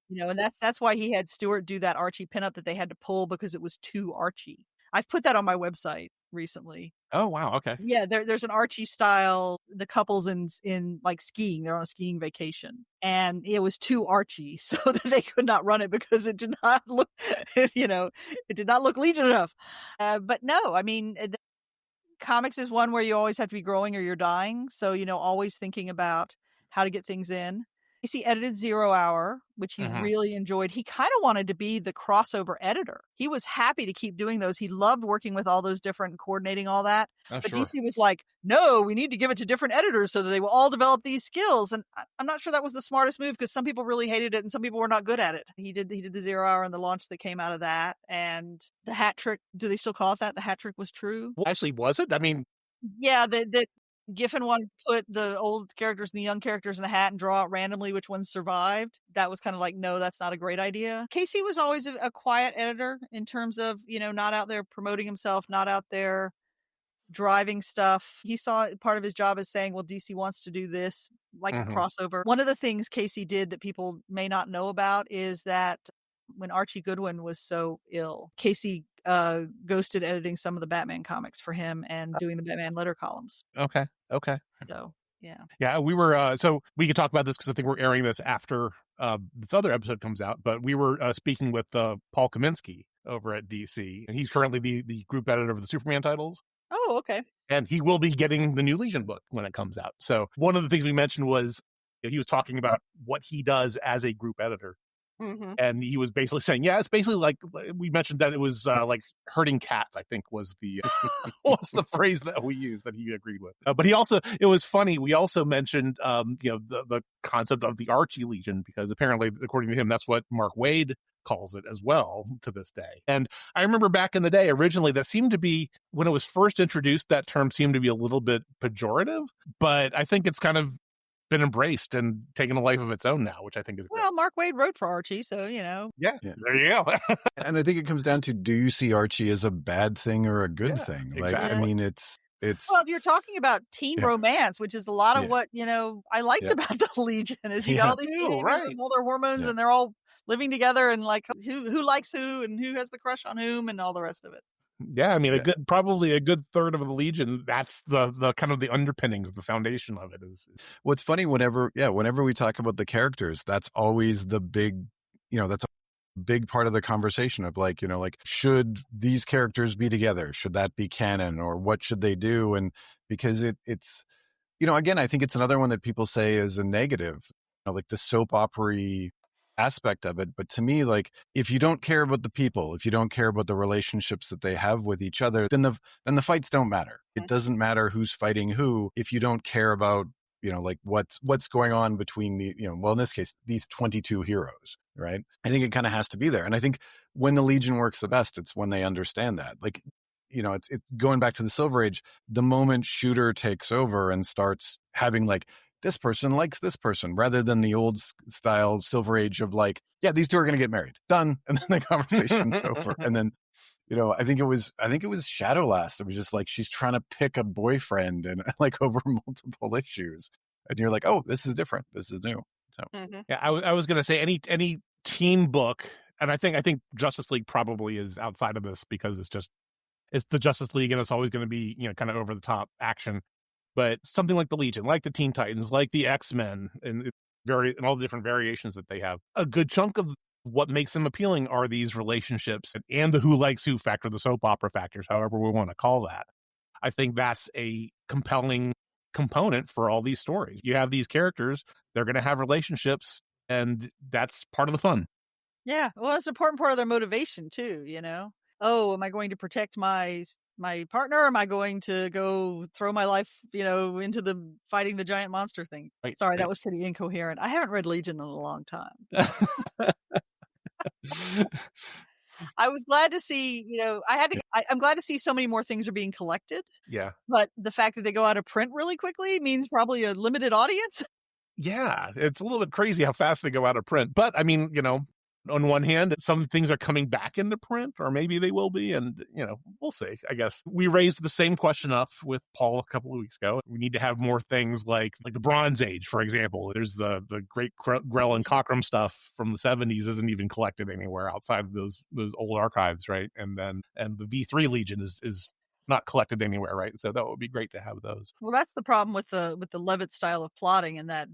Speaker 3: And that's why he had Stuart do that Archie pinup that they had to pull because it was too Archie. I've put that on my website recently.
Speaker 1: Oh, wow. Okay.
Speaker 3: Yeah, there's an Archie style. The couple's in like skiing. They're on a skiing vacation. And it was too Archie, so that they could not run it because it did not look, it did not look Legion enough. But no, I mean, comics is one where you always have to be growing or you're dying. So, always thinking about how to get things in. He edited 0 Hour, which he really enjoyed. He kind of wanted to be the crossover editor. He was happy to keep doing those. He loved working with all those different, coordinating all that. But DC was like, no, we need to give it to different editors so that they will all develop these skills. And I'm not sure that was the smartest move because some people really hated it and some people were not good at it. He did the 0 Hour and the launch that came out of that. And the hat trick, do they still call it that? The hat trick was true?
Speaker 1: Well, actually, was it? I mean...
Speaker 3: Yeah, Giffen wanted to put the old characters and the young characters in a hat and draw out randomly which ones survived. That was kind of like, no, that's not a great idea. Casey was always a quiet editor in terms of, not out there promoting himself, not out there driving stuff. He saw part of his job as saying, well, DC wants to do this, like a crossover. One of the things Casey did that people may not know about is that when Archie Goodwin was so ill, Casey ghosted editing some of the Batman comics for him and doing the Batman letter columns.
Speaker 1: Okay.
Speaker 3: So, yeah.
Speaker 1: Yeah, we were, so we could talk about this because I think we're airing this after this other episode comes out, but we were speaking with Paul Kaminsky over at DC, and he's currently the group editor of the Superman titles.
Speaker 3: Oh, okay.
Speaker 1: And he will be getting the new Legion book when it comes out. So one of the things we mentioned was he was talking about what he does as a group editor. And he was basically saying, yeah, it's basically like we mentioned that it was like herding cats, I think was the phrase that we used that he agreed with. But it was funny. We also mentioned, the concept of the Archie Legion, because apparently, according to him, that's what Mark Waid calls it as well to this day. And I remember back in the day, originally, that seemed to be, when it was first introduced, that term seemed to be a little bit pejorative, but I think it's kind of been embraced and taken a life of its own now, which I think is great.
Speaker 3: Well, Mark Waid wrote for Archie, so,
Speaker 1: Yeah, there you go.
Speaker 2: And I think it comes down to, do you see Archie as a bad thing or a good thing? Like,
Speaker 1: exactly.
Speaker 2: I mean, it's
Speaker 3: well, if you're talking about teen romance, which is a lot of what, I liked about the Legion, is you got all these teenagers and all their hormones and they're all living together and like who likes who and who has the crush on whom and all the rest of it.
Speaker 1: Yeah, I mean, probably a good third of the Legion, that's the kind of the underpinnings, the foundation of it is.
Speaker 2: What's funny, whenever we talk about the characters, that's always the big, that's a big part of the conversation of like, should these characters be together? Should that be canon, or what should they do? And because it's, again, I think it's another one that people say is a negative, like the soap opera aspect of it. But to me, like, if you don't care about the people, if you don't care about the relationships that they have with each other, then the fights don't matter. It doesn't matter who's fighting who if you don't care about, like what's going on between the, well, in this case, these 22 heroes, right? I think it kind of has to be there. And I think when the Legion works the best, it's when they understand that. Like, it's going back to the Silver Age, the moment Shooter takes over and starts having like, this person likes this person, rather than the old style Silver Age of like, yeah, these two are going to get married, done, and then the conversation's over. And then, I think it was Shadowlast. It was just like she's trying to pick a boyfriend and like over multiple issues, and you're like, oh, this is different. This is new. So
Speaker 1: yeah, I was going to say any teen book, and I think Justice League probably is outside of this because it's the Justice League and it's always going to be kind of over the top action. But something like the Legion, like the Teen Titans, like the X-Men, and all the different variations that they have, a good chunk of what makes them appealing are these relationships and the who likes who factor, the soap opera factors, however we want to call that. I think that's a compelling component for all these stories. You have these characters, they're going to have relationships, and that's part of the fun.
Speaker 3: Yeah, well, it's an important part of their motivation too, Oh, am I going to protect my partner, or am I going to go throw my life, into the fighting the giant monster thing?
Speaker 1: Right.
Speaker 3: Sorry, that was pretty incoherent. I haven't read Legion in a long time. I was glad to see, I'm glad to see so many more things are being collected.
Speaker 1: Yeah.
Speaker 3: But the fact that they go out of print really quickly means probably a limited audience.
Speaker 1: Yeah, it's a little bit crazy how fast they go out of print. But I mean, on one hand, some things are coming back into print, or maybe they will be, and we'll see. I guess we raised the same question up with Paul a couple of weeks ago. We need to have more things like the Bronze Age, for example. There's the great Grell and Cockrum stuff from the 70s isn't even collected anywhere outside of those old archives, right? And the V3 Legion is not collected anywhere, right? So that would be great to have those.
Speaker 3: Well, that's the problem with the Levitt style of plotting, and that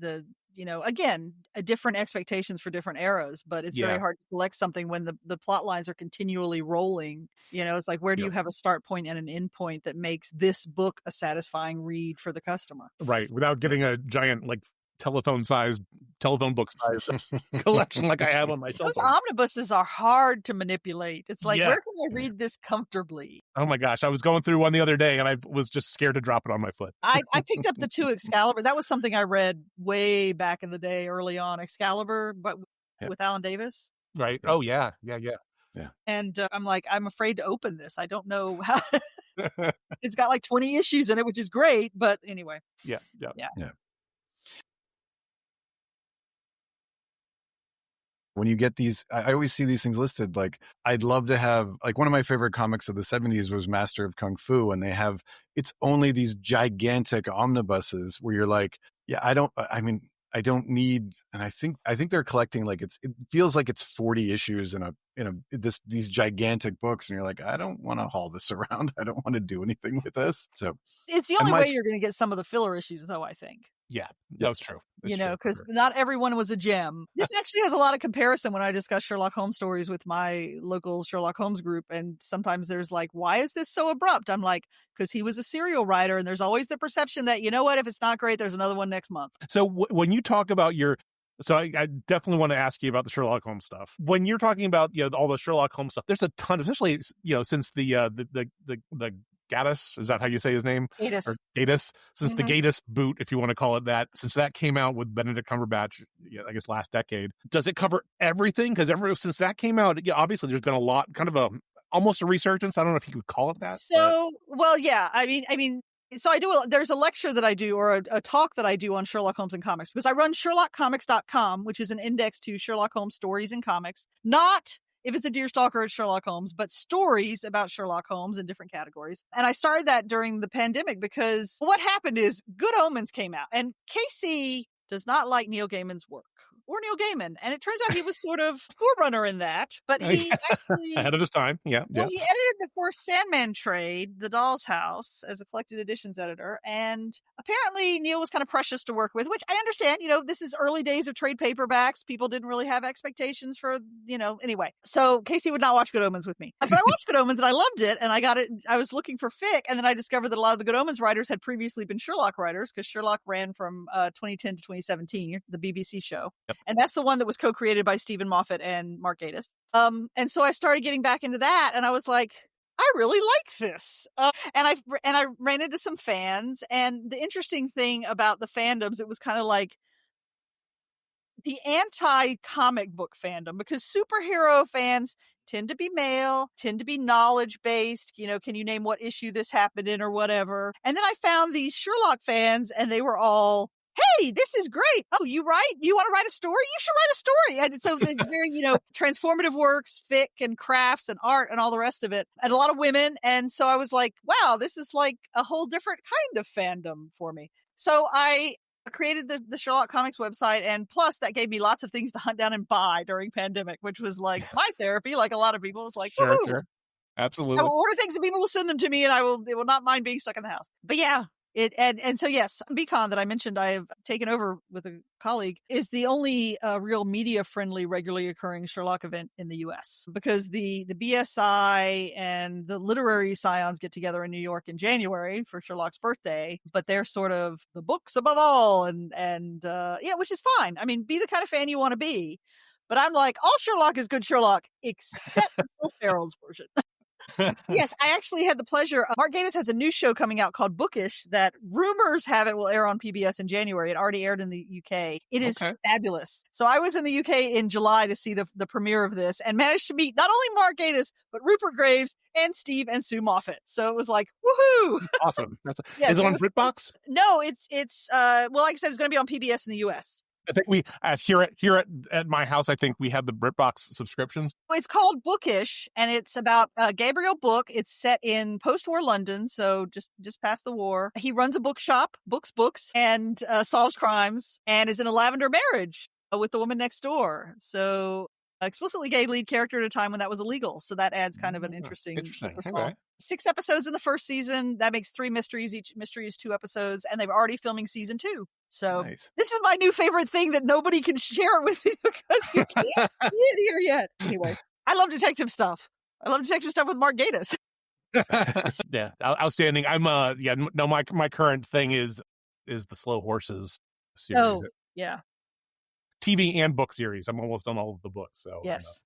Speaker 3: again, different expectations for different eras, but it's very hard to collect something when the plot lines are continually rolling. It's like, where do you have a start point and an end point that makes this book a satisfying read for the customer?
Speaker 1: Right. Without getting a giant, like, telephone book size collection like I have on my shelf.
Speaker 3: Those omnibuses are hard to manipulate. It's like, where can I read this comfortably?
Speaker 1: Oh my gosh, I was going through one the other day and I was just scared to drop it on my foot.
Speaker 3: I picked up the 2 Excalibur. That was something I read way back in the day, early on. Excalibur, but with Alan Davis.
Speaker 1: Right. Oh yeah.
Speaker 2: Yeah.
Speaker 3: And I'm like, I'm afraid to open this. I don't know how. It's got like 20 issues in it, which is great. But anyway.
Speaker 1: Yeah.
Speaker 2: When you get these, I always see these things listed. Like, I'd love to have, like, one of my favorite comics of the 70s was Master of Kung Fu. And it's only these gigantic omnibuses where you're like, yeah, I don't need, and I think they're collecting, like, it feels like it's 40 issues in these gigantic books. And you're like, I don't want to haul this around. I don't want to do anything with this. So
Speaker 3: it's the only way you're going to get some of the filler issues, though, I think.
Speaker 1: Yeah, that was true.
Speaker 3: Because not everyone was a gem. This actually has a lot of comparison when I discuss Sherlock Holmes stories with my local Sherlock Holmes group. And sometimes there's like, why is this so abrupt? I'm like, because he was a serial writer. And there's always the perception that, you know what, if it's not great, there's another one next month.
Speaker 1: So when you talk about so I definitely want to ask you about the Sherlock Holmes stuff. When you're talking about, all the Sherlock Holmes stuff, there's a ton, especially, since the Gaddis, is that how you say his name?
Speaker 3: Gatiss.
Speaker 1: Or Gatiss. Since the Gatiss boot, if you want to call it that, since that came out with Benedict Cumberbatch, I guess last decade, does it cover everything? Because since that came out, obviously there's been a lot, kind of almost a resurgence. I don't know if you could call it that.
Speaker 3: So, well, yeah. I mean, so there's a lecture that I do, or a talk that I do on Sherlock Holmes and comics, because I run SherlockComics.com, which is an index to Sherlock Holmes stories and comics. Not if it's a Deerstalker, it's Sherlock Holmes, but stories about Sherlock Holmes in different categories. And I started that during the pandemic because what happened is Good Omens came out, and Casey does not like Neil Gaiman's work, or Neil Gaiman. And it turns out he was sort of forerunner in that, but he actually
Speaker 1: ahead of his time. Yeah.
Speaker 3: Well, he edited the first Sandman trade, The Doll's House, as a collected editions editor. And apparently Neil was kind of precious to work with, which I understand. This is early days of trade paperbacks. People didn't really have expectations for, anyway. So Casey would not watch Good Omens with me. But I watched Good Omens and I loved it. And I got it. I was looking for fic. And then I discovered that a lot of the Good Omens writers had previously been Sherlock writers, because Sherlock ran from 2010 to 2017, the BBC show. Yep. And that's the one that was co-created by Stephen Moffat and Mark Gatiss. And so I started getting back into that, and I was like, I really like this. And I ran into some fans, and the interesting thing about the fandoms, it was kind of like the anti-comic book fandom, because superhero fans tend to be male, tend to be knowledge-based. Can you name what issue this happened in or whatever? And then I found these Sherlock fans, and they were all, hey, this is great. Oh, you want to write a story? You should write a story. And so it's very, transformative works, fic and crafts and art and all the rest of it. And a lot of women. And so I was like, wow, this is like a whole different kind of fandom for me. So I created the Sherlock Comics website. And plus that gave me lots of things to hunt down and buy during pandemic, which was like my therapy. Like a lot of people, it was like,
Speaker 1: sure. Absolutely.
Speaker 3: I will order things and people will send them to me, and it will not mind being stuck in the house. But yeah. And so, yes, BCon that I mentioned I have taken over with a colleague is the only real media-friendly, regularly occurring Sherlock event in the U.S. because the BSI and the literary scions get together in New York in January for Sherlock's birthday, but they're sort of the books above all, and which is fine. I mean, be the kind of fan you want to be. But I'm like, all Sherlock is good Sherlock, except Will Ferrell's version. Yes, I actually had the pleasure. Mark Gatiss has a new show coming out called Bookish that rumors have it will air on PBS in January. It already aired in the UK. It is fabulous. So I was in the UK in July to see the premiere of this, and managed to meet not only Mark Gatiss, but Rupert Graves and Steve and Sue Moffat. So it was like, woohoo!
Speaker 1: Awesome. Is it on BritBox?
Speaker 3: No, it's well, like I said, it's going to be on PBS in the US.
Speaker 1: I think we here at my house, I think we have the BritBox subscriptions.
Speaker 3: It's called Bookish, and it's about Gabriel Book. It's set in post-war London, so just past the war. He runs a bookshop, books, and solves crimes, and is in a lavender marriage with the woman next door. So explicitly gay lead character at a time when that was illegal. So that adds kind of an interesting.
Speaker 1: Okay.
Speaker 3: 6 episodes in the first season. That makes 3 mysteries. Each mystery is 2 episodes, and they're already filming season 2. So nice. This is my new favorite thing that nobody can share with me because you can't see it here yet. Anyway, I love detective stuff. I love detective stuff with Mark Gatiss.
Speaker 1: Yeah, outstanding. I'm my current thing is the Slow Horses series.
Speaker 3: Oh, yeah.
Speaker 1: TV and book series. I'm almost on all of the books. So
Speaker 3: yes.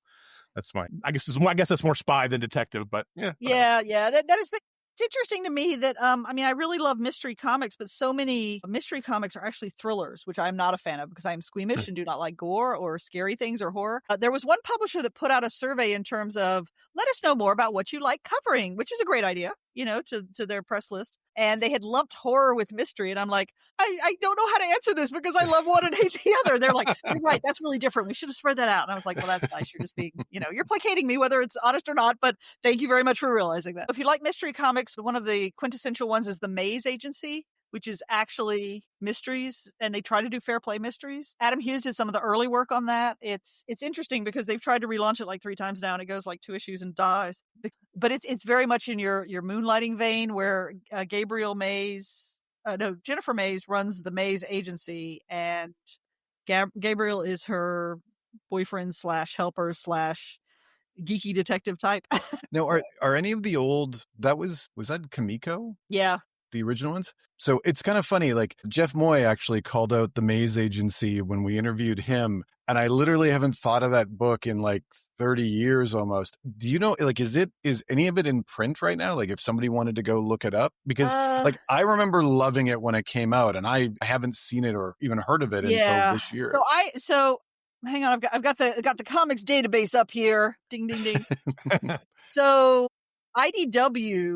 Speaker 1: That's fine. I guess it's more spy than detective, but yeah.
Speaker 3: Yeah. That is it's interesting to me that I really love mystery comics, but so many mystery comics are actually thrillers, which I'm not a fan of because I'm squeamish and do not like gore or scary things or horror. There was one publisher that put out a survey in terms of let us know more about what you like covering, which is a great idea. to their press list. And they had lumped horror with mystery. And I'm like, I don't know how to answer this because I love one and hate the other. They're like, you're right. That's really different. We should have spread that out. And I was like, well, that's nice. You're just being, you're placating me, whether it's honest or not. But thank you very much for realizing that. If you like mystery comics, one of the quintessential ones is the Maze Agency, which is actually mysteries, and they try to do fair play mysteries. Adam Hughes did some of the early work on that. It's interesting because they've tried to relaunch it like 3 times now, and it goes like 2 issues and dies. But it's very much in your moonlighting vein, where Jennifer Maze runs the Maze Agency, and Gabriel is her boyfriend / helper / geeky detective type.
Speaker 2: Now, are any of the old, was that Kamiko?
Speaker 3: Yeah.
Speaker 2: The original ones? So it's kind of funny, like Jeff Moy actually called out the Maze Agency when we interviewed him, and I literally haven't thought of that book in like 30 years almost. Do you know, like, is any of it in print right now? Like if somebody wanted to go look it up? Because like I remember loving it when it came out, and I haven't seen it or even heard of it until this year.
Speaker 3: So hang on, I've got the comics database up here. Ding ding ding. So IDW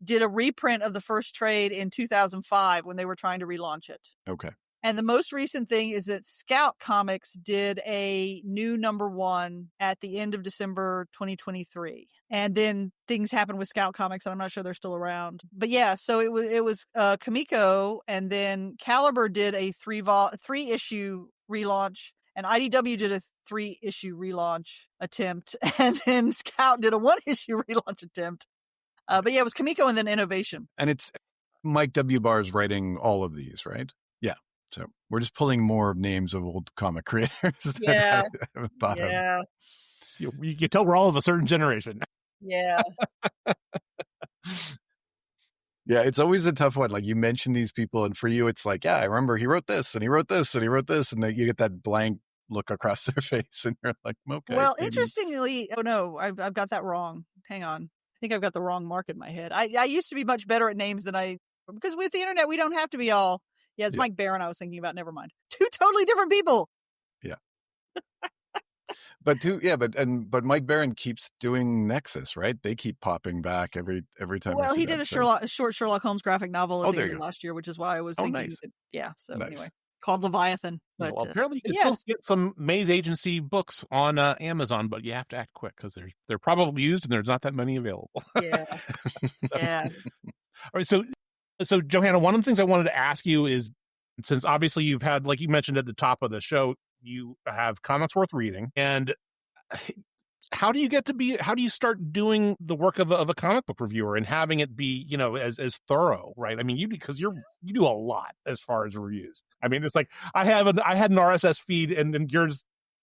Speaker 3: did a reprint of the first trade in 2005 when they were trying to relaunch it.
Speaker 2: Okay.
Speaker 3: And the most recent thing is that Scout Comics did a new #1 at the end of December 2023. And then things happened with Scout Comics, and I'm not sure they're still around. But yeah, so it was Kamiko, and then Caliber did a 3-issue relaunch, and IDW did a 3-issue relaunch attempt, and then Scout did a 1-issue relaunch attempt. But yeah, it was Kamiko and then Innovation.
Speaker 2: And it's Mike W. Barr's writing all of these, right? Yeah. So we're just pulling more names of old comic creators that I haven't thought of.
Speaker 1: You can tell we're all of a certain generation.
Speaker 3: Yeah.
Speaker 2: Yeah, it's always a tough one. Like you mention these people, and for you, it's like, yeah, I remember he wrote this, and he wrote this, and he wrote this, and then you get that blank look across their face, and you're like, okay.
Speaker 3: Well, interestingly, oh no, I've got that wrong. Hang on. I think I've got the wrong mark in my head. I used to be much better at names because with the internet, we don't have to be all, it's Mike Barron I was thinking about. Never mind. 2 totally different people.
Speaker 2: Yeah. But Mike Barron keeps doing Nexus, right? They keep popping back every time.
Speaker 3: Well, he did a short Sherlock Holmes graphic novel at the end of last year, which is why I was thinking.
Speaker 2: Nice.
Speaker 3: Anyway, called Leviathan. But
Speaker 1: apparently you can still get some Maze Agency books on Amazon, but you have to act quick because they're probably used and there's not that many available.
Speaker 3: Yeah. Yeah.
Speaker 1: All right. So Johanna, one of the things I wanted to ask you is, since obviously you've had, like you mentioned at the top of the show, you have Comics Worth Reading, and how do you start doing the work of a comic book reviewer and having it be, as thorough, right? I mean, because you do a lot as far as reviews. I mean, it's like I had an RSS feed and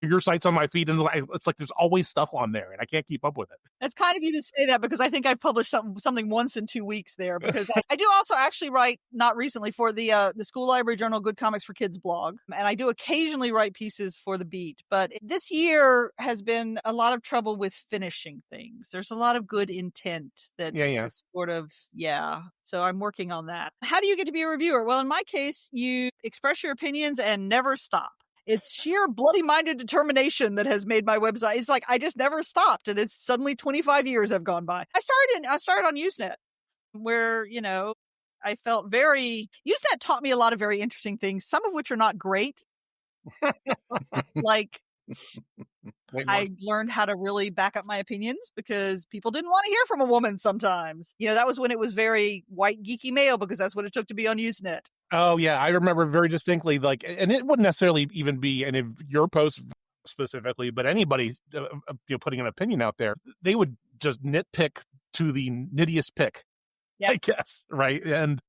Speaker 1: your site's on my feed, and it's like there's always stuff on there, and I can't keep up with it.
Speaker 3: That's kind of you to say that, because I think I've published something once in 2 weeks there, because I do also actually write, not recently, for the School Library Journal Good Comics for Kids blog, and I do occasionally write pieces for The Beat. But this year has been a lot of trouble with finishing things. There's a lot of good intent that just sort of, so I'm working on that. How do you get to be a reviewer? Well, in my case, you express your opinions and never stop. It's sheer bloody-minded determination that has made my website. It's like I just never stopped, and it's suddenly 25 years have gone by. I started on Usenet, where I felt Usenet taught me a lot of very interesting things, some of which are not great. Like I learned how to really back up my opinions, because people didn't want to hear from a woman sometimes. That was when it was very white geeky male, because that's what it took to be on Usenet.
Speaker 1: Oh, yeah. I remember very distinctly, and it wouldn't necessarily even be any of your posts specifically, but anybody putting an opinion out there, they would just nitpick to the nittiest pick, I guess. Right. And,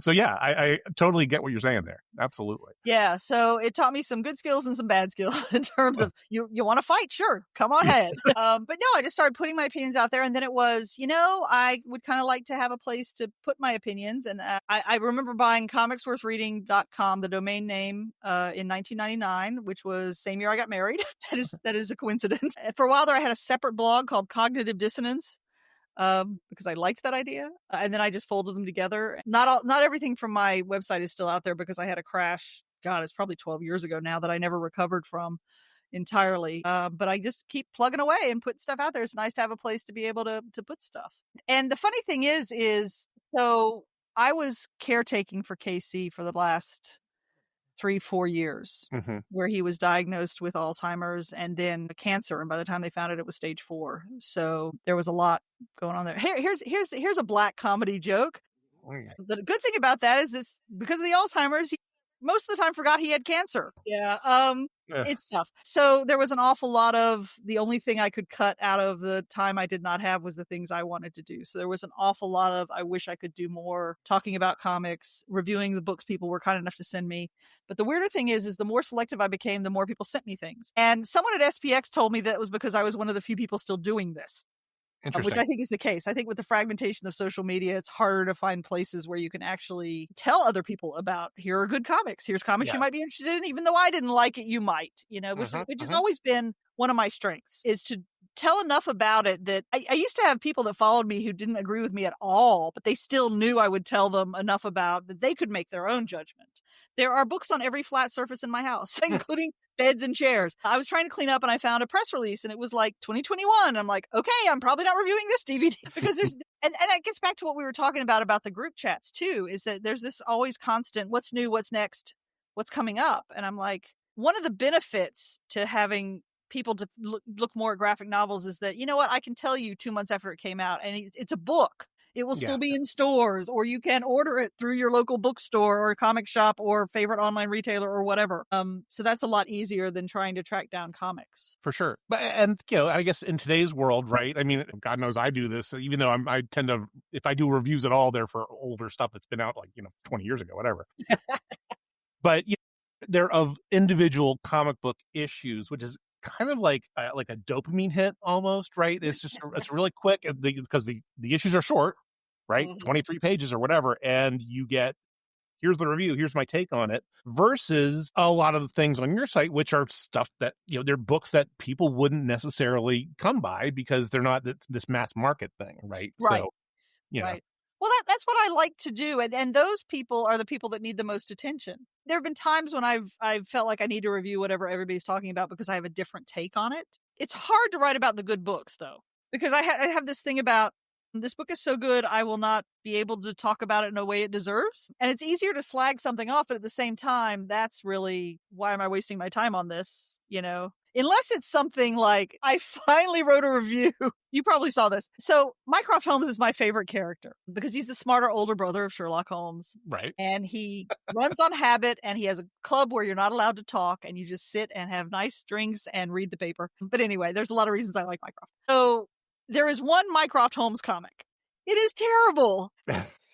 Speaker 1: so I totally get what you're saying there. Absolutely.
Speaker 3: Yeah. So it taught me some good skills and some bad skills in terms of you want to fight? Sure. Come on ahead. But no, I just started putting my opinions out there. And then it was, I would kind of like to have a place to put my opinions. And I remember buying comicsworthreading.com, the domain name, in 1999, which was same year I got married. That is a coincidence. For a while there, I had a separate blog called Cognitive Dissonance. Because I liked that idea, and then I just folded them together. Not everything from my website is still out there, because I had a crash. God, it's probably 12 years ago now, that I never recovered from. entirely. But I just keep plugging away and putting stuff out there. It's nice to have a place to be able to put stuff. And the funny thing is so I was caretaking for KC for the last 3-4 years, where he was diagnosed with Alzheimer's and then cancer. And by the time they found it, it was stage 4. So there was a lot going on there. Here's a black comedy joke. The good thing about that is this, because of the Alzheimer's, he most of the time forgot he had cancer. Yeah. It's tough. So there was an awful lot of, the only thing I could cut out of the time I did not have was the things I wanted to do. So there was an awful lot of, I wish I could do more talking about comics, reviewing the books people were kind enough to send me. But the weirder thing is the more selective I became, the more people sent me things. And someone at SPX told me that it was because I was one of the few people still doing this. Which I think is the case. I think with the fragmentation of social media, it's harder to find places where you can actually tell other people about, here are good comics. Here's comics you might be interested in. Even though I didn't like it, you might, which has always been one of my strengths, is to tell enough about it that I used to have people that followed me who didn't agree with me at all, but they still knew I would tell them enough about that they could make their own judgment. There are books on every flat surface in my house, including beds and chairs. I was trying to clean up and I found a press release and it was like 2021. I'm like, okay, I'm probably not reviewing this DVD because there's, and that gets back to what we were talking about the group chats too, is that there's this always constant, what's new, what's next, what's coming up. And I'm like, one of the benefits to having people to look more at graphic novels is that, you know what, I can tell you 2 months after it came out and it's a book. It will still be in stores, or you can order it through your local bookstore or comic shop or favorite online retailer or whatever. So that's a lot easier than trying to track down comics.
Speaker 1: For sure. But, and, I guess in today's world, right? I mean, God knows I do this, even though I tend to, if I do reviews at all, they're for older stuff that's been out 20 years ago, whatever. But they're of individual comic book issues, which is kind of like a dopamine hit almost, right? It's just, it's really quick because the issues are short, right? 23 pages or whatever. And you get, here's the review, here's my take on it, versus a lot of the things on your site, which are stuff that, they're books that people wouldn't necessarily come by because they're not this mass market thing, right?
Speaker 3: Right.
Speaker 1: So,
Speaker 3: Right. Well, that's what I like to do. And those people are the people that need the most attention. There have been times when I've felt like I need to review whatever everybody's talking about because I have a different take on it. It's hard to write about the good books, though, because I have this thing about, this book is so good, I will not be able to talk about it in a way it deserves. And it's easier to slag something off, but at the same time, that's really, why am I wasting my time on this? Unless it's something like, I finally wrote a review. You probably saw this. So Mycroft Holmes is my favorite character because he's the smarter older brother of Sherlock Holmes.
Speaker 1: Right.
Speaker 3: And he runs on habit, and he has a club where you're not allowed to talk and you just sit and have nice drinks and read the paper. But anyway, there's a lot of reasons I like Mycroft. So there is one Mycroft Holmes comic. It is terrible.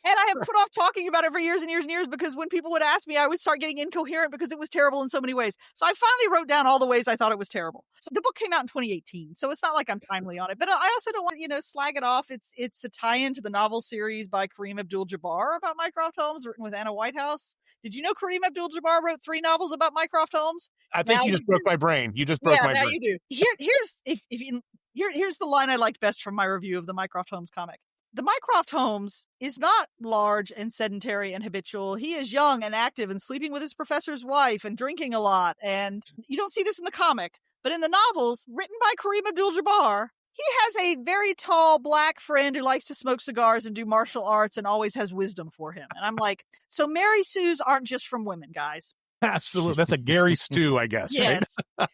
Speaker 3: And I have put off talking about it for years and years and years because when people would ask me, I would start getting incoherent because it was terrible in so many ways. So I finally wrote down all the ways I thought it was terrible. So the book came out in 2018, so it's not like I'm timely on it. But I also don't want, slag it off. It's a tie-in to the novel series by Kareem Abdul-Jabbar about Mycroft Holmes, written with Anna Whitehouse. Did you know Kareem Abdul-Jabbar wrote 3 novels about Mycroft Holmes?
Speaker 1: I think you just broke my brain. You just broke my brain.
Speaker 3: Yeah, now you do. Here's the line I liked best from my review of the Mycroft Holmes comic. The Mycroft Holmes is not large and sedentary and habitual. He is young and active and sleeping with his professor's wife and drinking a lot. And you don't see this in the comic, but in the novels written by Kareem Abdul-Jabbar, he has a very tall black friend who likes to smoke cigars and do martial arts and always has wisdom for him. And I'm like, so Mary Sue's aren't just from women, guys.
Speaker 1: Absolutely. That's a Gary Stew, I guess.
Speaker 3: Yes. Right?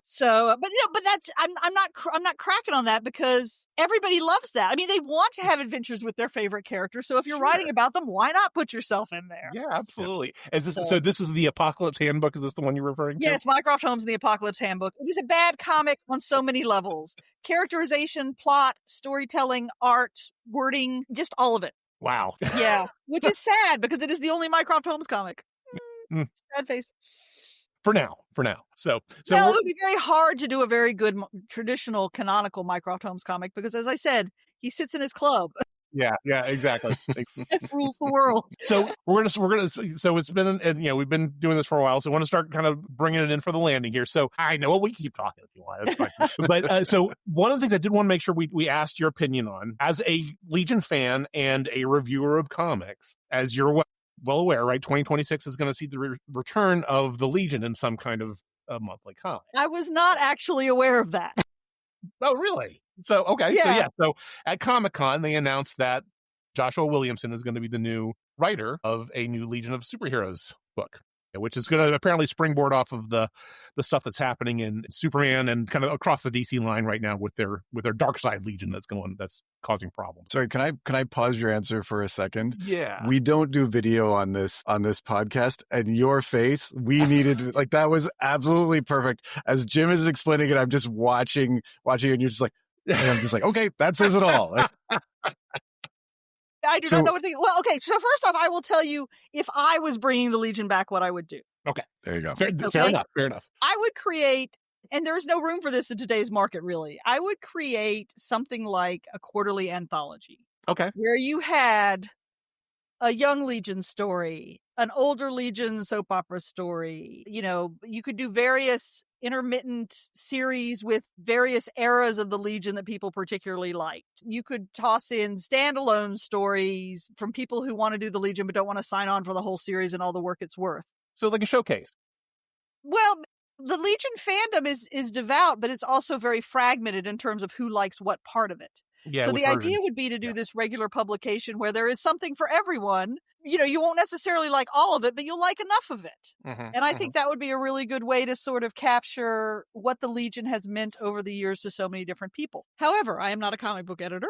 Speaker 3: So, but that's, I'm not cracking on that because everybody loves that. I mean, they want to have adventures with their favorite character. So if you're writing about them, why not put yourself in there?
Speaker 1: Yeah, absolutely. So this is the Apocalypse Handbook. Is this the one you're referring to?
Speaker 3: Yes, Mycroft Holmes and the Apocalypse Handbook. It is a bad comic on so many levels. Characterization, plot, storytelling, art, wording, just all of it.
Speaker 1: Wow.
Speaker 3: Yeah, which is sad because it is the only Mycroft Holmes comic. Sad face.
Speaker 1: For now. So
Speaker 3: no, it would be very hard to do a very good traditional canonical Mycroft Holmes comic because, as I said, he sits in his club.
Speaker 1: Yeah, exactly.
Speaker 3: It rules the world.
Speaker 1: So we're gonna. So it's been, and we've been doing this for a while. So I want to start kind of bringing it in for the landing here. So I know we keep talking if you want. It's fine. But so one of the things I did want to make sure we asked your opinion on, as a Legion fan and a reviewer of comics, as you're well aware, right? 2026 is going to see the return of the Legion in some kind of a monthly comic.
Speaker 3: I was not actually aware of that.
Speaker 1: Oh, really? So, okay.
Speaker 3: Yeah.
Speaker 1: So at Comic-Con, they announced that Joshua Williamson is going to be the new writer of a new Legion of Superheroes book, which is going to apparently springboard off of the stuff that's happening in Superman and kind of across the DC line right now with their Dark Side Legion that's causing problems.
Speaker 2: Sorry, can I pause your answer for a second?
Speaker 1: Yeah.
Speaker 2: We don't do video on this podcast, and your face, we needed like that was absolutely perfect. As Jim is explaining it, I'm just watching, and you're just like, and I'm just like, okay, that says it all.
Speaker 3: I do not know what to think. Well, okay. So first off, I will tell you if I was bringing the Legion back, what I would do.
Speaker 1: Okay.
Speaker 2: There you go.
Speaker 1: Fair enough.
Speaker 3: I would create, and there's no room for this in today's market, really. I would create something like a quarterly anthology.
Speaker 1: Okay.
Speaker 3: Where you had a young Legion story, an older Legion soap opera story. You could do various intermittent series with various eras of the Legion that people particularly liked. You could toss in standalone stories from people who want to do the Legion but don't want to sign on for the whole series and all the work it's worth.
Speaker 1: So like a showcase.
Speaker 3: Well, the Legion fandom is devout, but it's also very fragmented in terms of who likes what part of it.
Speaker 1: Yeah,
Speaker 3: so the idea would be to do this regular publication where there is something for everyone. You won't necessarily like all of it, but you'll like enough of it. And I think that would be a really good way to sort of capture what the Legion has meant over the years to so many different people. However, I am not a comic book editor.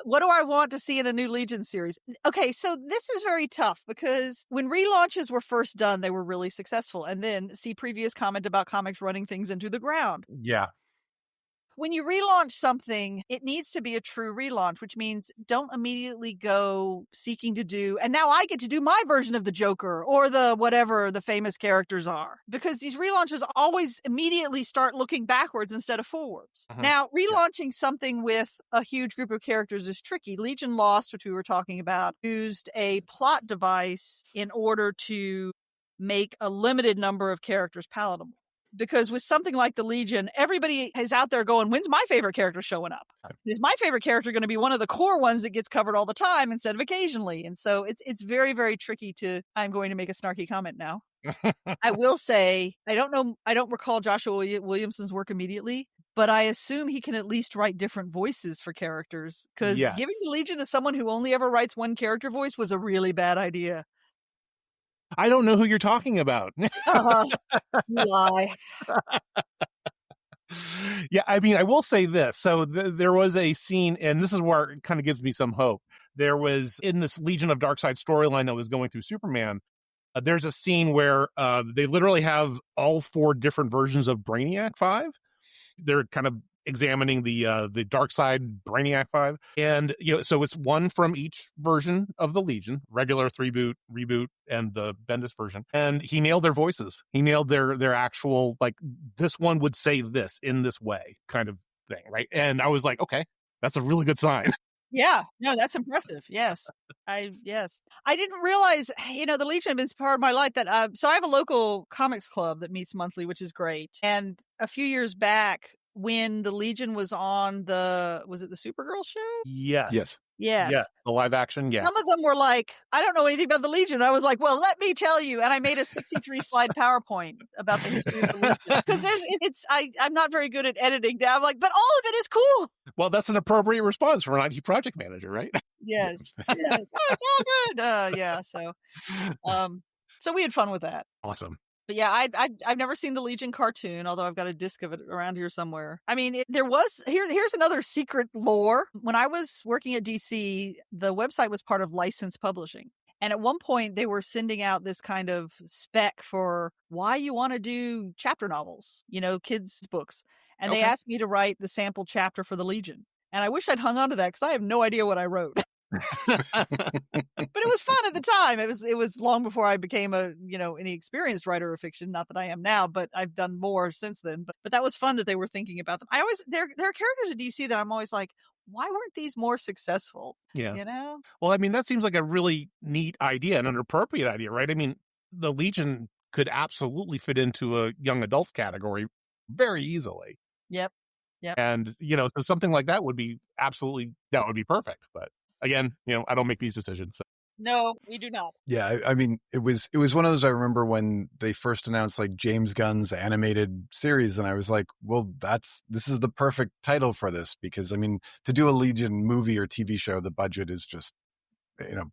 Speaker 3: What do I want to see in a new Legion series? Okay, so this is very tough because when relaunches were first done, they were really successful. And then see previous comment about comics running things into the ground.
Speaker 1: Yeah.
Speaker 3: When you relaunch something, it needs to be a true relaunch, which means don't immediately go seeking to do, and now I get to do my version of the Joker or the whatever the famous characters are. Because these relaunches always immediately start looking backwards instead of forwards. Now, relaunching something with a huge group of characters is tricky. Legion Lost, which we were talking about, used a plot device in order to make a limited number of characters palatable. Because with something like the Legion, everybody is out there going, when's my favorite character showing up? Is my favorite character going to be one of the core ones that gets covered all the time instead of occasionally? And so it's very, very tricky to, I'm going to make a snarky comment now. I will say, I don't recall Joshua Williamson's work immediately, but I assume he can at least write different voices for characters. Because giving the Legion to someone who only ever writes one character voice was a really bad idea.
Speaker 1: I don't know who you're talking about.
Speaker 3: Lie.
Speaker 1: Yeah, I mean, I will say this. So there was a scene, and this is where it kind of gives me some hope. There was, in this Legion of Darkseid storyline that was going through Superman, there's a scene where they literally have all 4 different versions of Brainiac 5. They're kind of examining the Darkseid Brainiac 5. And, so it's one from each version of the Legion, regular 3-boot, reboot, and the Bendis version. And he nailed their voices. He nailed their actual, like, this one would say this in this way kind of thing, right? And I was like, okay, that's a really good sign.
Speaker 3: Yeah, no, that's impressive. Yes. I didn't realize, the Legion had been part of my life that, so I have a local comics club that meets monthly, which is great. And a few years back, when the Legion was on was it the Supergirl show?
Speaker 1: Yes.
Speaker 3: Yeah,
Speaker 1: the live action, yeah.
Speaker 3: Some of them were like, I don't know anything about the Legion. I was like, well, let me tell you. And I made a 63 slide PowerPoint about the history of the Legion. Because I'm not very good at editing now. I'm like, but all of it is cool.
Speaker 1: Well, that's an appropriate response for an IT project manager, right?
Speaker 3: Yes. Oh, it's all good. Yeah. So we had fun with that.
Speaker 1: Awesome.
Speaker 3: But yeah, I've never seen the Legion cartoon, although I've got a disc of it around here somewhere. I mean, here's another secret lore. When I was working at DC, the website was part of licensed publishing. And at one point, they were sending out this kind of spec for why you want to do chapter novels, kids' books. And they asked me to write the sample chapter for the Legion. And I wish I'd hung on to that because I have no idea what I wrote. But it was fun at the time. It was long before I became any experienced writer of fiction. Not that I am now, but I've done more since then. But that was fun that they were thinking about them. There are characters at DC that I'm always like, why weren't these more successful?
Speaker 1: Yeah. Well, I mean, that seems like a really neat idea and an appropriate idea, right? I mean, the Legion could absolutely fit into a young adult category very easily.
Speaker 3: Yep.
Speaker 1: And, so something like that would be perfect. But again, I don't make these decisions. So.
Speaker 3: No, we do not.
Speaker 2: Yeah, I mean, it was one of those. I remember when they first announced like James Gunn's animated series, and I was like, well, this is the perfect title for this, because I mean, to do a Legion movie or TV show, the budget is just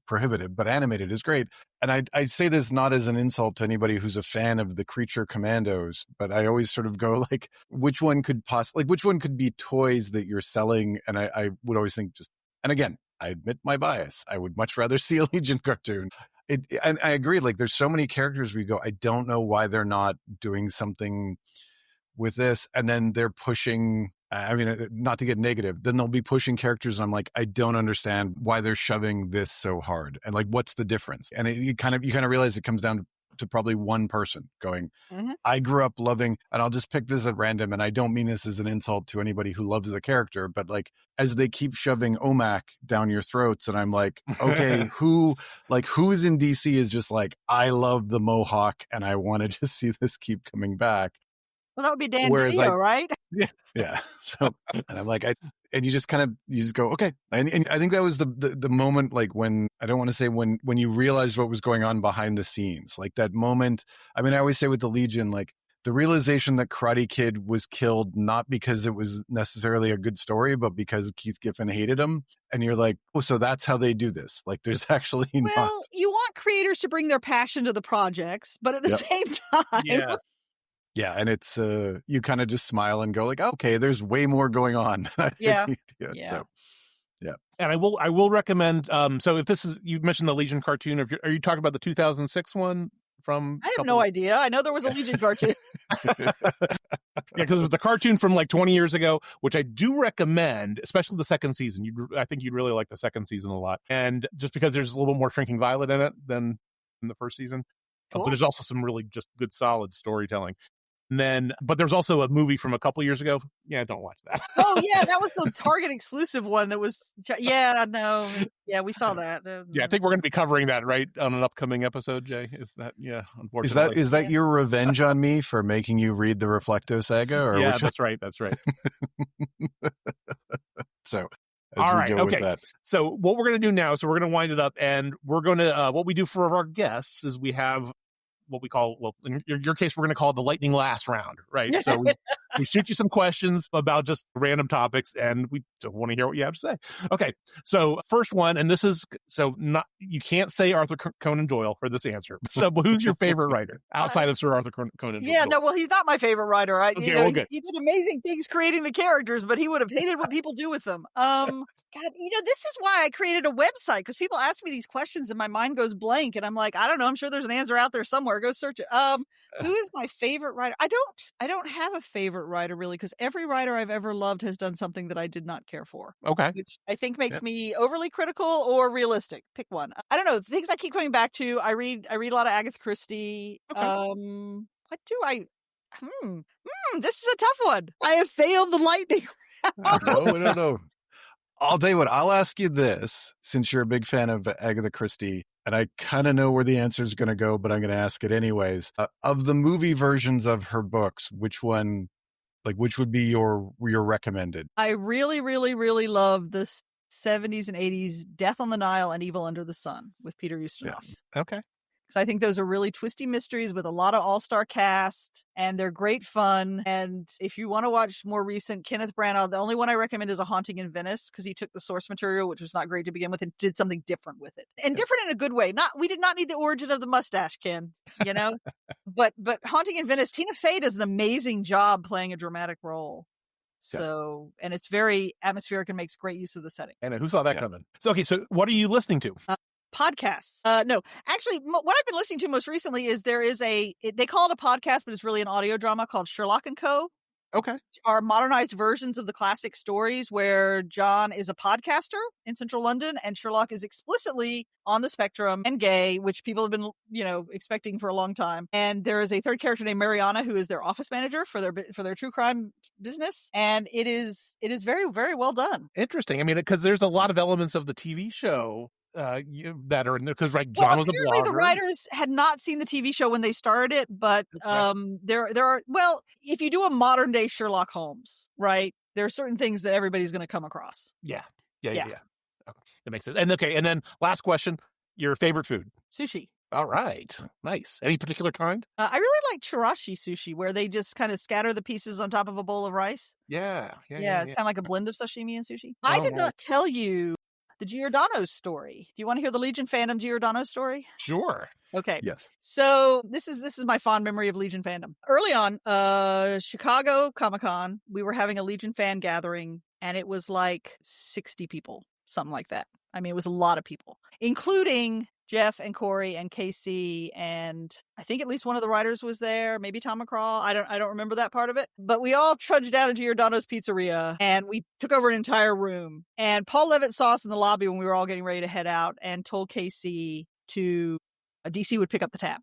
Speaker 2: prohibitive, but animated is great. And I say this not as an insult to anybody who's a fan of the Creature Commandos, but I always sort of go like, which one could be toys that you're selling? And I would always think and again, I admit my bias. I would much rather see a Legion cartoon. And I agree, like there's so many characters we go, I don't know why they're not doing something with this. And then they're pushing, I mean, not to get negative, then they'll be pushing characters. And I'm like, I don't understand why they're shoving this so hard. And like, what's the difference? And you kind of realize it comes down to probably one person going, I grew up loving, and I'll just pick this at random. And I don't mean this as an insult to anybody who loves the character, but like, as they keep shoving OMAC down your throats, and I'm like, okay, who is in DC is just like, I love the Mohawk and I want to just see this keep coming back.
Speaker 3: Well, that would be Dan DiDio, right?
Speaker 2: Yeah. So, and I'm like, and you just go, okay. And I think that was the moment, like when, I don't want to say when you realized what was going on behind the scenes, like that moment. I mean, I always say with the Legion, like the realization that Karate Kid was killed, not because it was necessarily a good story, but because Keith Giffen hated him. And you're like, oh, so that's how they do this. Like there's actually
Speaker 3: well, you want creators to bring their passion to the projects, but at the same time.
Speaker 2: Yeah, and it's you kind of just smile and go like, okay, there's way more going on.
Speaker 3: Yeah.
Speaker 2: So, yeah.
Speaker 1: And I will recommend. So if this is, you mentioned the Legion cartoon. Are you talking about the 2006 one from?
Speaker 3: I have no idea. I know there was a Legion cartoon.
Speaker 1: Yeah, because it was the cartoon from like 20 years ago, which I do recommend, especially the second season. I think you'd really like the second season a lot, and just because there's a little bit more Shrinking Violet in it than in the first season. Cool. But there's also some really just good, solid storytelling. And then, but there's also a movie from a couple years ago. Yeah, don't watch that.
Speaker 3: Oh yeah, that was the Target exclusive one. That was, yeah, no, yeah, we saw that.
Speaker 1: Yeah, I think we're going to be covering that right on an upcoming episode. Jay, is that? Yeah, unfortunately,
Speaker 2: is that your revenge on me for making you read the Reflecto saga? Or
Speaker 1: yeah, that's right. That's right.
Speaker 2: So.
Speaker 1: All right. Okay. So what we're going to do now, so we're going to wind it up, and we're going to, what we do for our guests is we have what we call, well, in your case, we're going to call it the lightning last round, right? So we shoot you some questions about just random topics, and we want to hear what you have to say. Okay. So first one, and this is, you can't say Arthur Conan Doyle for this answer. So who's your favorite writer outside of Sir Arthur Conan Doyle?
Speaker 3: Yeah, no, well, he's not my favorite writer.
Speaker 1: Okay, well, good.
Speaker 3: He did amazing things creating the characters, but he would have hated what people do with them. God, this is why I created a website, because people ask me these questions and my mind goes blank, and I'm like, I don't know. I'm sure there's an answer out there somewhere. Go search it. Who is my favorite writer? I don't have a favorite writer really, because every writer I've ever loved has done something that I did not care for.
Speaker 1: Okay,
Speaker 3: which I think makes me overly critical or realistic. Pick one. I don't know. The things I keep coming back to. I read a lot of Agatha Christie. Okay. What do I? This is a tough one. I have failed the lightning round.
Speaker 2: No. I'll tell you what, I'll ask you this, since you're a big fan of Agatha Christie, and I kind of know where the answer is going to go, but I'm going to ask it anyways. Of the movie versions of her books, which one, which would be your recommended?
Speaker 3: I really, really, really love the 70s and 80s Death on the Nile and Evil Under the Sun with Peter Ustinov.
Speaker 1: Yeah. Okay.
Speaker 3: Because I think those are really twisty mysteries with a lot of all-star cast, and they're great fun. And if you want to watch more recent, Kenneth Branagh, the only one I recommend is A Haunting in Venice, because he took the source material, which was not great to begin with, and did something different with it. And different in a good way. We did not need the origin of the mustache, Ken, but Haunting in Venice, Tina Fey does an amazing job playing a dramatic role. So, and it's very atmospheric and makes great use of the setting.
Speaker 1: And who saw that coming? So, okay, so what are you listening to?
Speaker 3: Podcasts. No, actually, what I've been listening to most recently is they call it a podcast, but it's really an audio drama called Sherlock & Co.
Speaker 1: Okay.
Speaker 3: Are modernized versions of the classic stories where John is a podcaster in central London and Sherlock is explicitly on the spectrum and gay, which people have been, expecting for a long time. And there is a third character named Mariana who is their office manager for their true crime business. And it is very, very well done.
Speaker 1: Interesting. I mean, because there's a lot of elements of the TV show that are in there, because John was a blogger.
Speaker 3: The writers had not seen the TV show when they started it, but there are, if you do a modern day Sherlock Holmes, right, there are certain things that everybody's going to come across.
Speaker 1: Yeah. Okay. That makes sense. And then last question, Your favorite food?
Speaker 3: Sushi.
Speaker 1: All right. Nice. Any particular kind?
Speaker 3: I really like chirashi sushi, where they just kind of scatter the pieces on top of a bowl of rice.
Speaker 1: Yeah.
Speaker 3: Yeah, it's kind of like a blend of sashimi and sushi.
Speaker 1: Oh,
Speaker 3: I did
Speaker 1: nice.
Speaker 3: not tell you the Giordano's story. Do you want to hear the Legion fandom Giordano story?
Speaker 1: Sure.
Speaker 3: Okay.
Speaker 2: Yes.
Speaker 3: So this is my fond memory of Legion fandom. Early on, Chicago Comic-Con, we were having a Legion fan gathering, and it was like 60 people, something like that. I mean, it was a lot of people, including Jeff and Corey and KC, and I think at least one of the writers was there, maybe Tom McCraw. I don't remember that part of it. But we all trudged down to Giordano's Pizzeria, and we took over an entire room. And Paul Levitt saw us in the lobby when we were all getting ready to head out, and told KC to DC would pick up the tab.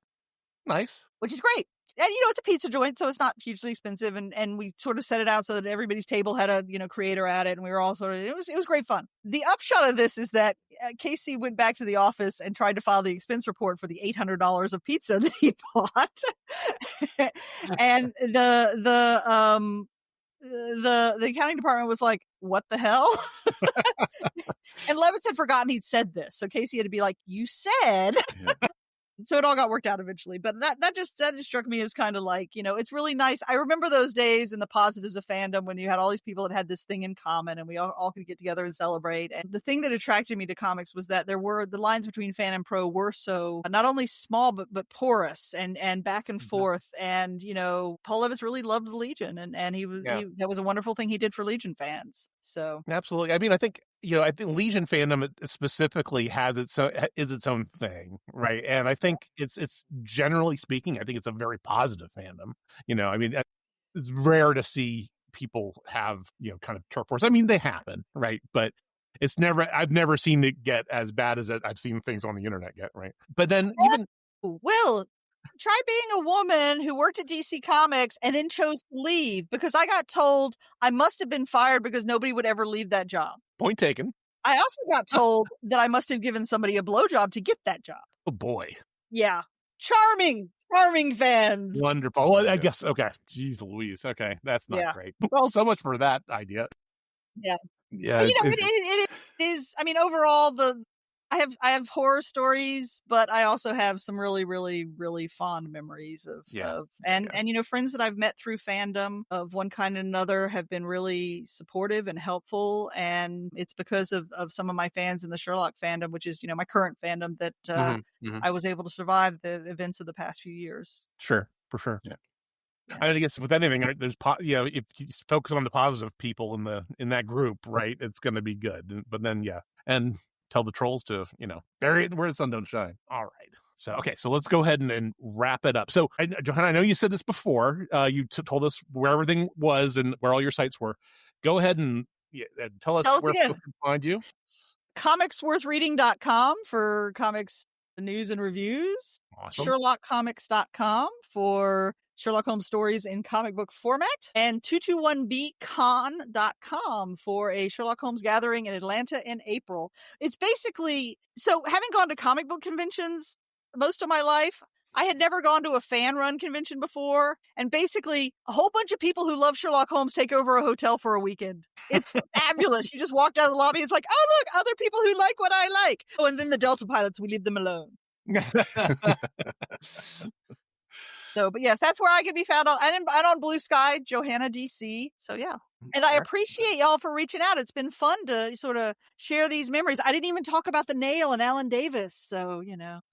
Speaker 1: Nice.
Speaker 3: Which is great. And, it's a pizza joint, so it's not hugely expensive. And we sort of set it out so that everybody's table had a, creator at it. And we were all it was great fun. The upshot of this is that Casey went back to the office and tried to file the expense report for the $800 of pizza that he bought. And the accounting department was like, what the hell? And Levitz had forgotten he'd said this. So Casey had to be like, you said. Yeah. So it all got worked out eventually. But that just struck me as kind of like, it's really nice. I remember those days and the positives of fandom when you had all these people that had this thing in common and we all could get together and celebrate. And the thing that attracted me to comics was that the lines between fan and pro were so not only small, but porous and back and forth. And, Paul Levitz really loved the Legion and that was a wonderful thing he did for Legion fans. So
Speaker 1: absolutely. I mean, I think Legion fandom specifically is its own thing, right? And I think it's generally speaking, I think it's a very positive fandom. I mean, it's rare to see people have kind of turf wars. I mean, they happen, right? But I've never seen it get as bad as I've seen things on the internet get, right? But then
Speaker 3: try being a woman who worked at DC Comics and then chose to leave, because I got told I must have been fired because nobody would ever leave that job.
Speaker 1: Point taken.
Speaker 3: I also got told that I must have given somebody a blowjob to get that job.
Speaker 1: Oh, boy.
Speaker 3: Yeah. Charming fans.
Speaker 1: Wonderful. Well, I guess, okay. Jeez Louise. Okay. That's not great. Well, so much for that idea.
Speaker 3: Yeah.
Speaker 2: Yeah.
Speaker 3: But, it is, I mean, overall, I have horror stories, but I also have some really, really, really fond memories of friends that I've met through fandom of one kind and another have been really supportive and helpful. And it's because of some of my fans in the Sherlock fandom, which is, my current fandom, that I was able to survive the events of the past few years.
Speaker 1: Sure, for sure.
Speaker 2: Yeah.
Speaker 1: I mean, I guess with anything, there's if you focus on the positive people in that group, right, it's going to be good. But then, and tell the trolls to, bury it where the sun don't shine. All right. So, okay. So let's go ahead and wrap it up. So, Johanna, I know you said this before. You told us where everything was and where all your sites were. Go ahead and tell us where people can find you.
Speaker 3: comicsworthreading.com for comics news and reviews.
Speaker 1: Awesome.
Speaker 3: SherlockComics.com for Sherlock Holmes stories in comic book format, and 221bcon.com for a Sherlock Holmes gathering in Atlanta in April. It's basically, so having gone to comic book conventions most of my life, I had never gone to a fan-run convention before, and basically a whole bunch of people who love Sherlock Holmes take over a hotel for a weekend. It's fabulous. You just walk out of the lobby, it's like, oh, look, other people who like what I like. Oh, and then the Delta pilots, we leave them alone. So, but yes, that's where I can be found on. I'm on Blue Sky, Johanna DC. So, yeah. And I appreciate y'all for reaching out. It's been fun to sort of share these memories. I didn't even talk about the Nail and Alan Davis. So,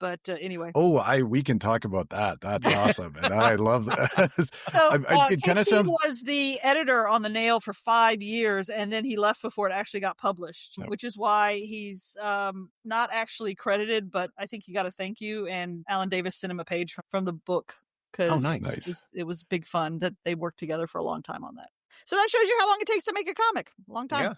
Speaker 3: but anyway.
Speaker 2: Oh, we can talk about that. That's awesome. And I love that.
Speaker 3: So,
Speaker 2: it kind of sounds.
Speaker 3: was the editor on the Nail for 5 years, and then he left before it actually got published, which is why he's not actually credited, but I think he got a thank you. And Alan Davis sent him a page from the book.
Speaker 2: Oh, nice.
Speaker 3: It was big fun that they worked together for a long time on that. So that shows you how long it takes to make a comic. A long time.
Speaker 1: Yeah.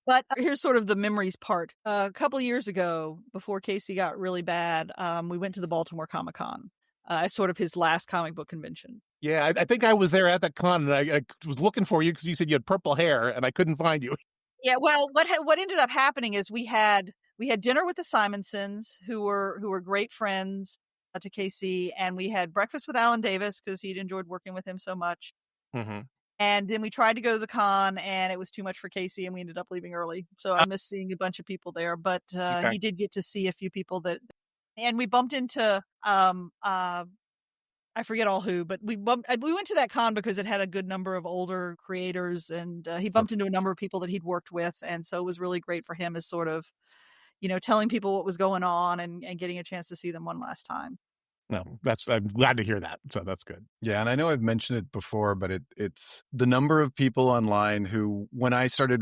Speaker 3: But here's sort of the memories part. A couple of years ago, before Casey got really bad, we went to the Baltimore Comic-Con as sort of his last comic book convention.
Speaker 1: Yeah, I think I was there at that con, and I was looking for you because you said you had purple hair, and I couldn't find you.
Speaker 3: Yeah, well, what ended up happening is we had dinner with the Simonsons, who were great friends to KC, and we had breakfast with Alan Davis because he'd enjoyed working with him so much.
Speaker 1: Mm-hmm.
Speaker 3: And then we tried to go to the con, and it was too much for Casey, and we ended up leaving early. So I missed seeing a bunch of people there, but he did get to see a few people and we bumped into I forget all who, but we went to that con because it had a good number of older creators, and he bumped into a number of people that he'd worked with, and so it was really great for him as sort of, telling people what was going on and getting a chance to see them one last time.
Speaker 1: No, I'm glad to hear that. So that's good.
Speaker 2: Yeah, and I know I've mentioned it before, but it's the number of people online who, when I started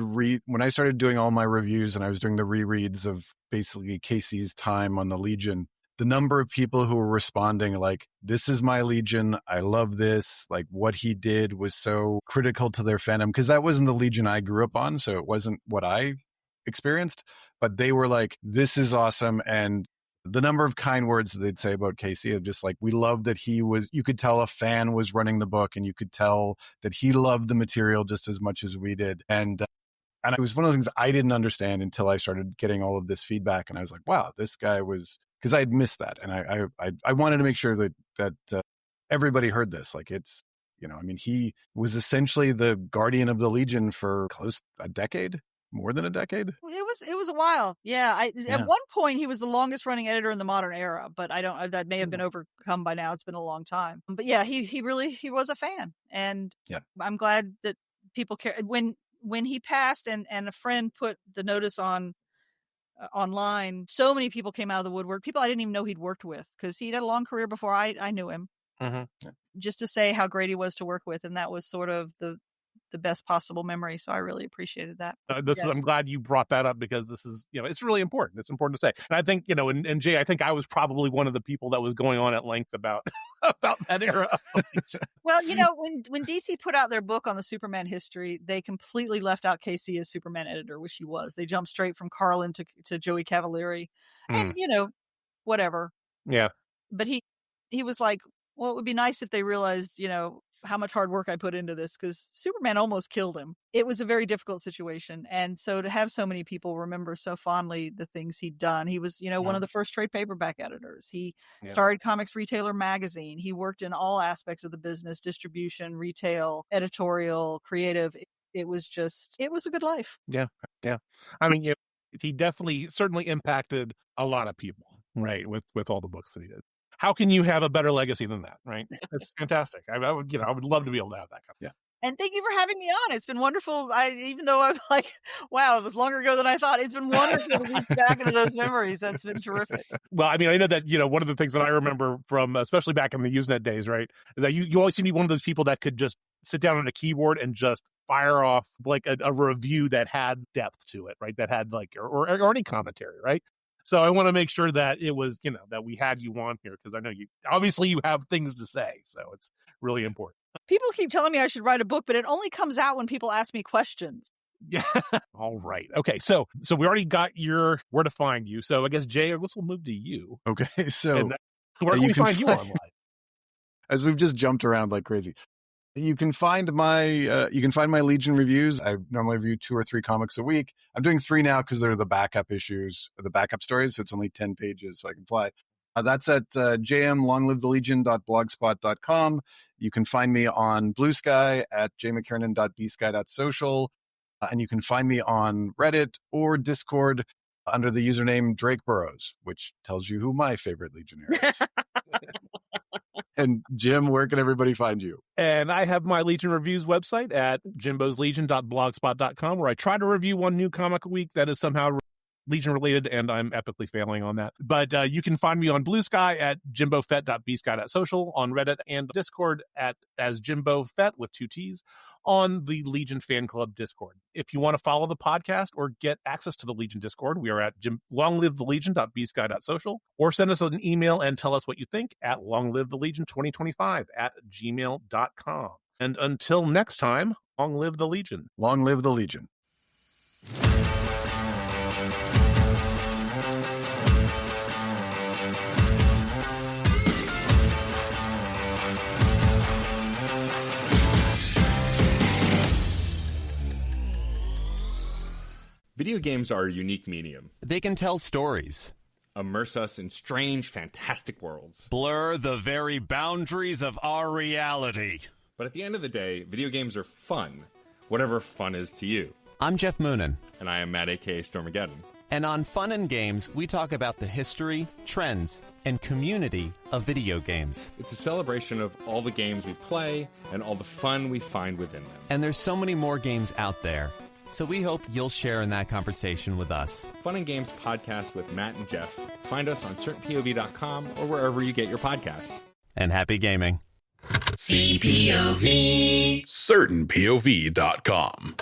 Speaker 2: doing all my reviews and I was doing the rereads of basically Casey's time on the Legion, the number of people who were responding like, this is my Legion, I love this, like what he did was so critical to their fandom, because that wasn't the Legion I grew up on, so it wasn't what I experienced, but they were like, this is awesome. And the number of kind words that they'd say about Casey of just like, we love that you could tell a fan was running the book, and you could tell that he loved the material just as much as we did. And it was one of the things I didn't understand until I started getting all of this feedback. And I was like, wow, this guy was, because I had missed that. And I wanted to make sure that everybody heard this. Like it's, he was essentially the guardian of the Legion for close a decade. More than a decade?
Speaker 3: It was a while. Yeah. At one point he was the longest running editor in the modern era, but that may have been overcome by now. It's been a long time. But yeah, he was a fan. And I'm glad that people care. When he passed and a friend put the notice on online, so many people came out of the woodwork. People I didn't even know he'd worked with, because he'd had a long career before I knew him.
Speaker 1: Mm-hmm.
Speaker 3: Just to say how great he was to work with. And that was sort of the best possible memory. So I really appreciated that.
Speaker 1: I'm glad you brought that up, because this is, it's really important. It's important to say. And I think, and Jay, I think I was probably one of the people that was going on at length about that era.
Speaker 3: Well, when DC put out their book on the Superman history, they completely left out Casey as Superman editor, which he was. They jumped straight from Carlin to Joey Cavalieri, and whatever.
Speaker 1: Yeah.
Speaker 3: But he was like, well, it would be nice if they realized, how much hard work I put into this, because Superman almost killed him. It was a very difficult situation. And so to have so many people remember so fondly the things he'd done, he was, one of the first trade paperback editors. He started Comics Retailer magazine. He worked in all aspects of the business: distribution, retail, editorial, creative. It was a good life.
Speaker 1: Yeah. Yeah. I mean, he certainly impacted a lot of people, right? With all the books that he did. How can you have a better legacy than that, right? It's fantastic. I would love to be able to have that.
Speaker 2: Yeah.
Speaker 3: And thank you for having me on. It's been wonderful. Even though I'm like, wow, it was longer ago than I thought. It's been wonderful to reach back into those memories. That's been terrific.
Speaker 1: Well, I mean, I know that, one of the things that I remember from, especially back in the Usenet days, right, is that you always seem to be one of those people that could just sit down on a keyboard and just fire off like a review that had depth to it, right? That had like, or any commentary, right? So I want to make sure that it was, that we had you on here, because I know you have things to say. So it's really important.
Speaker 3: People keep telling me I should write a book, but it only comes out when people ask me questions.
Speaker 1: Yeah. All right. Okay. So we already got where to find you. So I guess, Jay, I guess we'll move to you.
Speaker 2: Okay. So
Speaker 1: where can we find you online?
Speaker 2: As we've just jumped around like crazy. You can find my Legion reviews. I normally review 2 or 3 comics a week. I'm doing 3 now because they're the backup issues, the backup stories. So it's only 10 pages, so I can fly. That's at jmlonglivethelegion.blogspot.com. You can find me on Blue Sky at jmckernan.bsky.social. And you can find me on Reddit or Discord under the username Drake Burrows, which tells you who my favorite Legionnaire is. And Jim, where can everybody find you?
Speaker 1: And I have my Legion Reviews website at jimboslegion.blogspot.com, where I try to review one new comic a week that is somehow Legion related, and I'm epically failing on that. But you can find me on Blue Sky at jimbofett.bsky.social, on Reddit and Discord as Jimbo Fett with 2 T's, on the Legion Fan Club Discord. If you want to follow the podcast or get access to the Legion Discord, we are at longlivethelegion.bsky.social, or send us an email and tell us what you think at longlivethelegion2025@gmail.com. And until next time, long live the Legion.
Speaker 2: Long live the Legion.
Speaker 4: Video games are a unique medium.
Speaker 5: They can tell stories,
Speaker 4: Immerse us in strange, fantastic worlds.
Speaker 5: blur the very boundaries of our reality.
Speaker 4: But at the end of the day, video games are fun, whatever fun is to you.
Speaker 5: I'm Jeff Moonen.
Speaker 4: And I am Matt, a.k.a. Stormageddon.
Speaker 5: And on Fun and Games, we talk about the history, trends, and community of video games.
Speaker 4: It's a celebration of all the games we play and all the fun we find within them.
Speaker 5: And there's so many more games out there. So we hope you'll share in that conversation with us.
Speaker 4: Fun and Games podcast with Matt and Jeff. Find us on certainpov.com or wherever you get your podcasts.
Speaker 5: And happy gaming.
Speaker 6: CPOV. CertainPOV.com.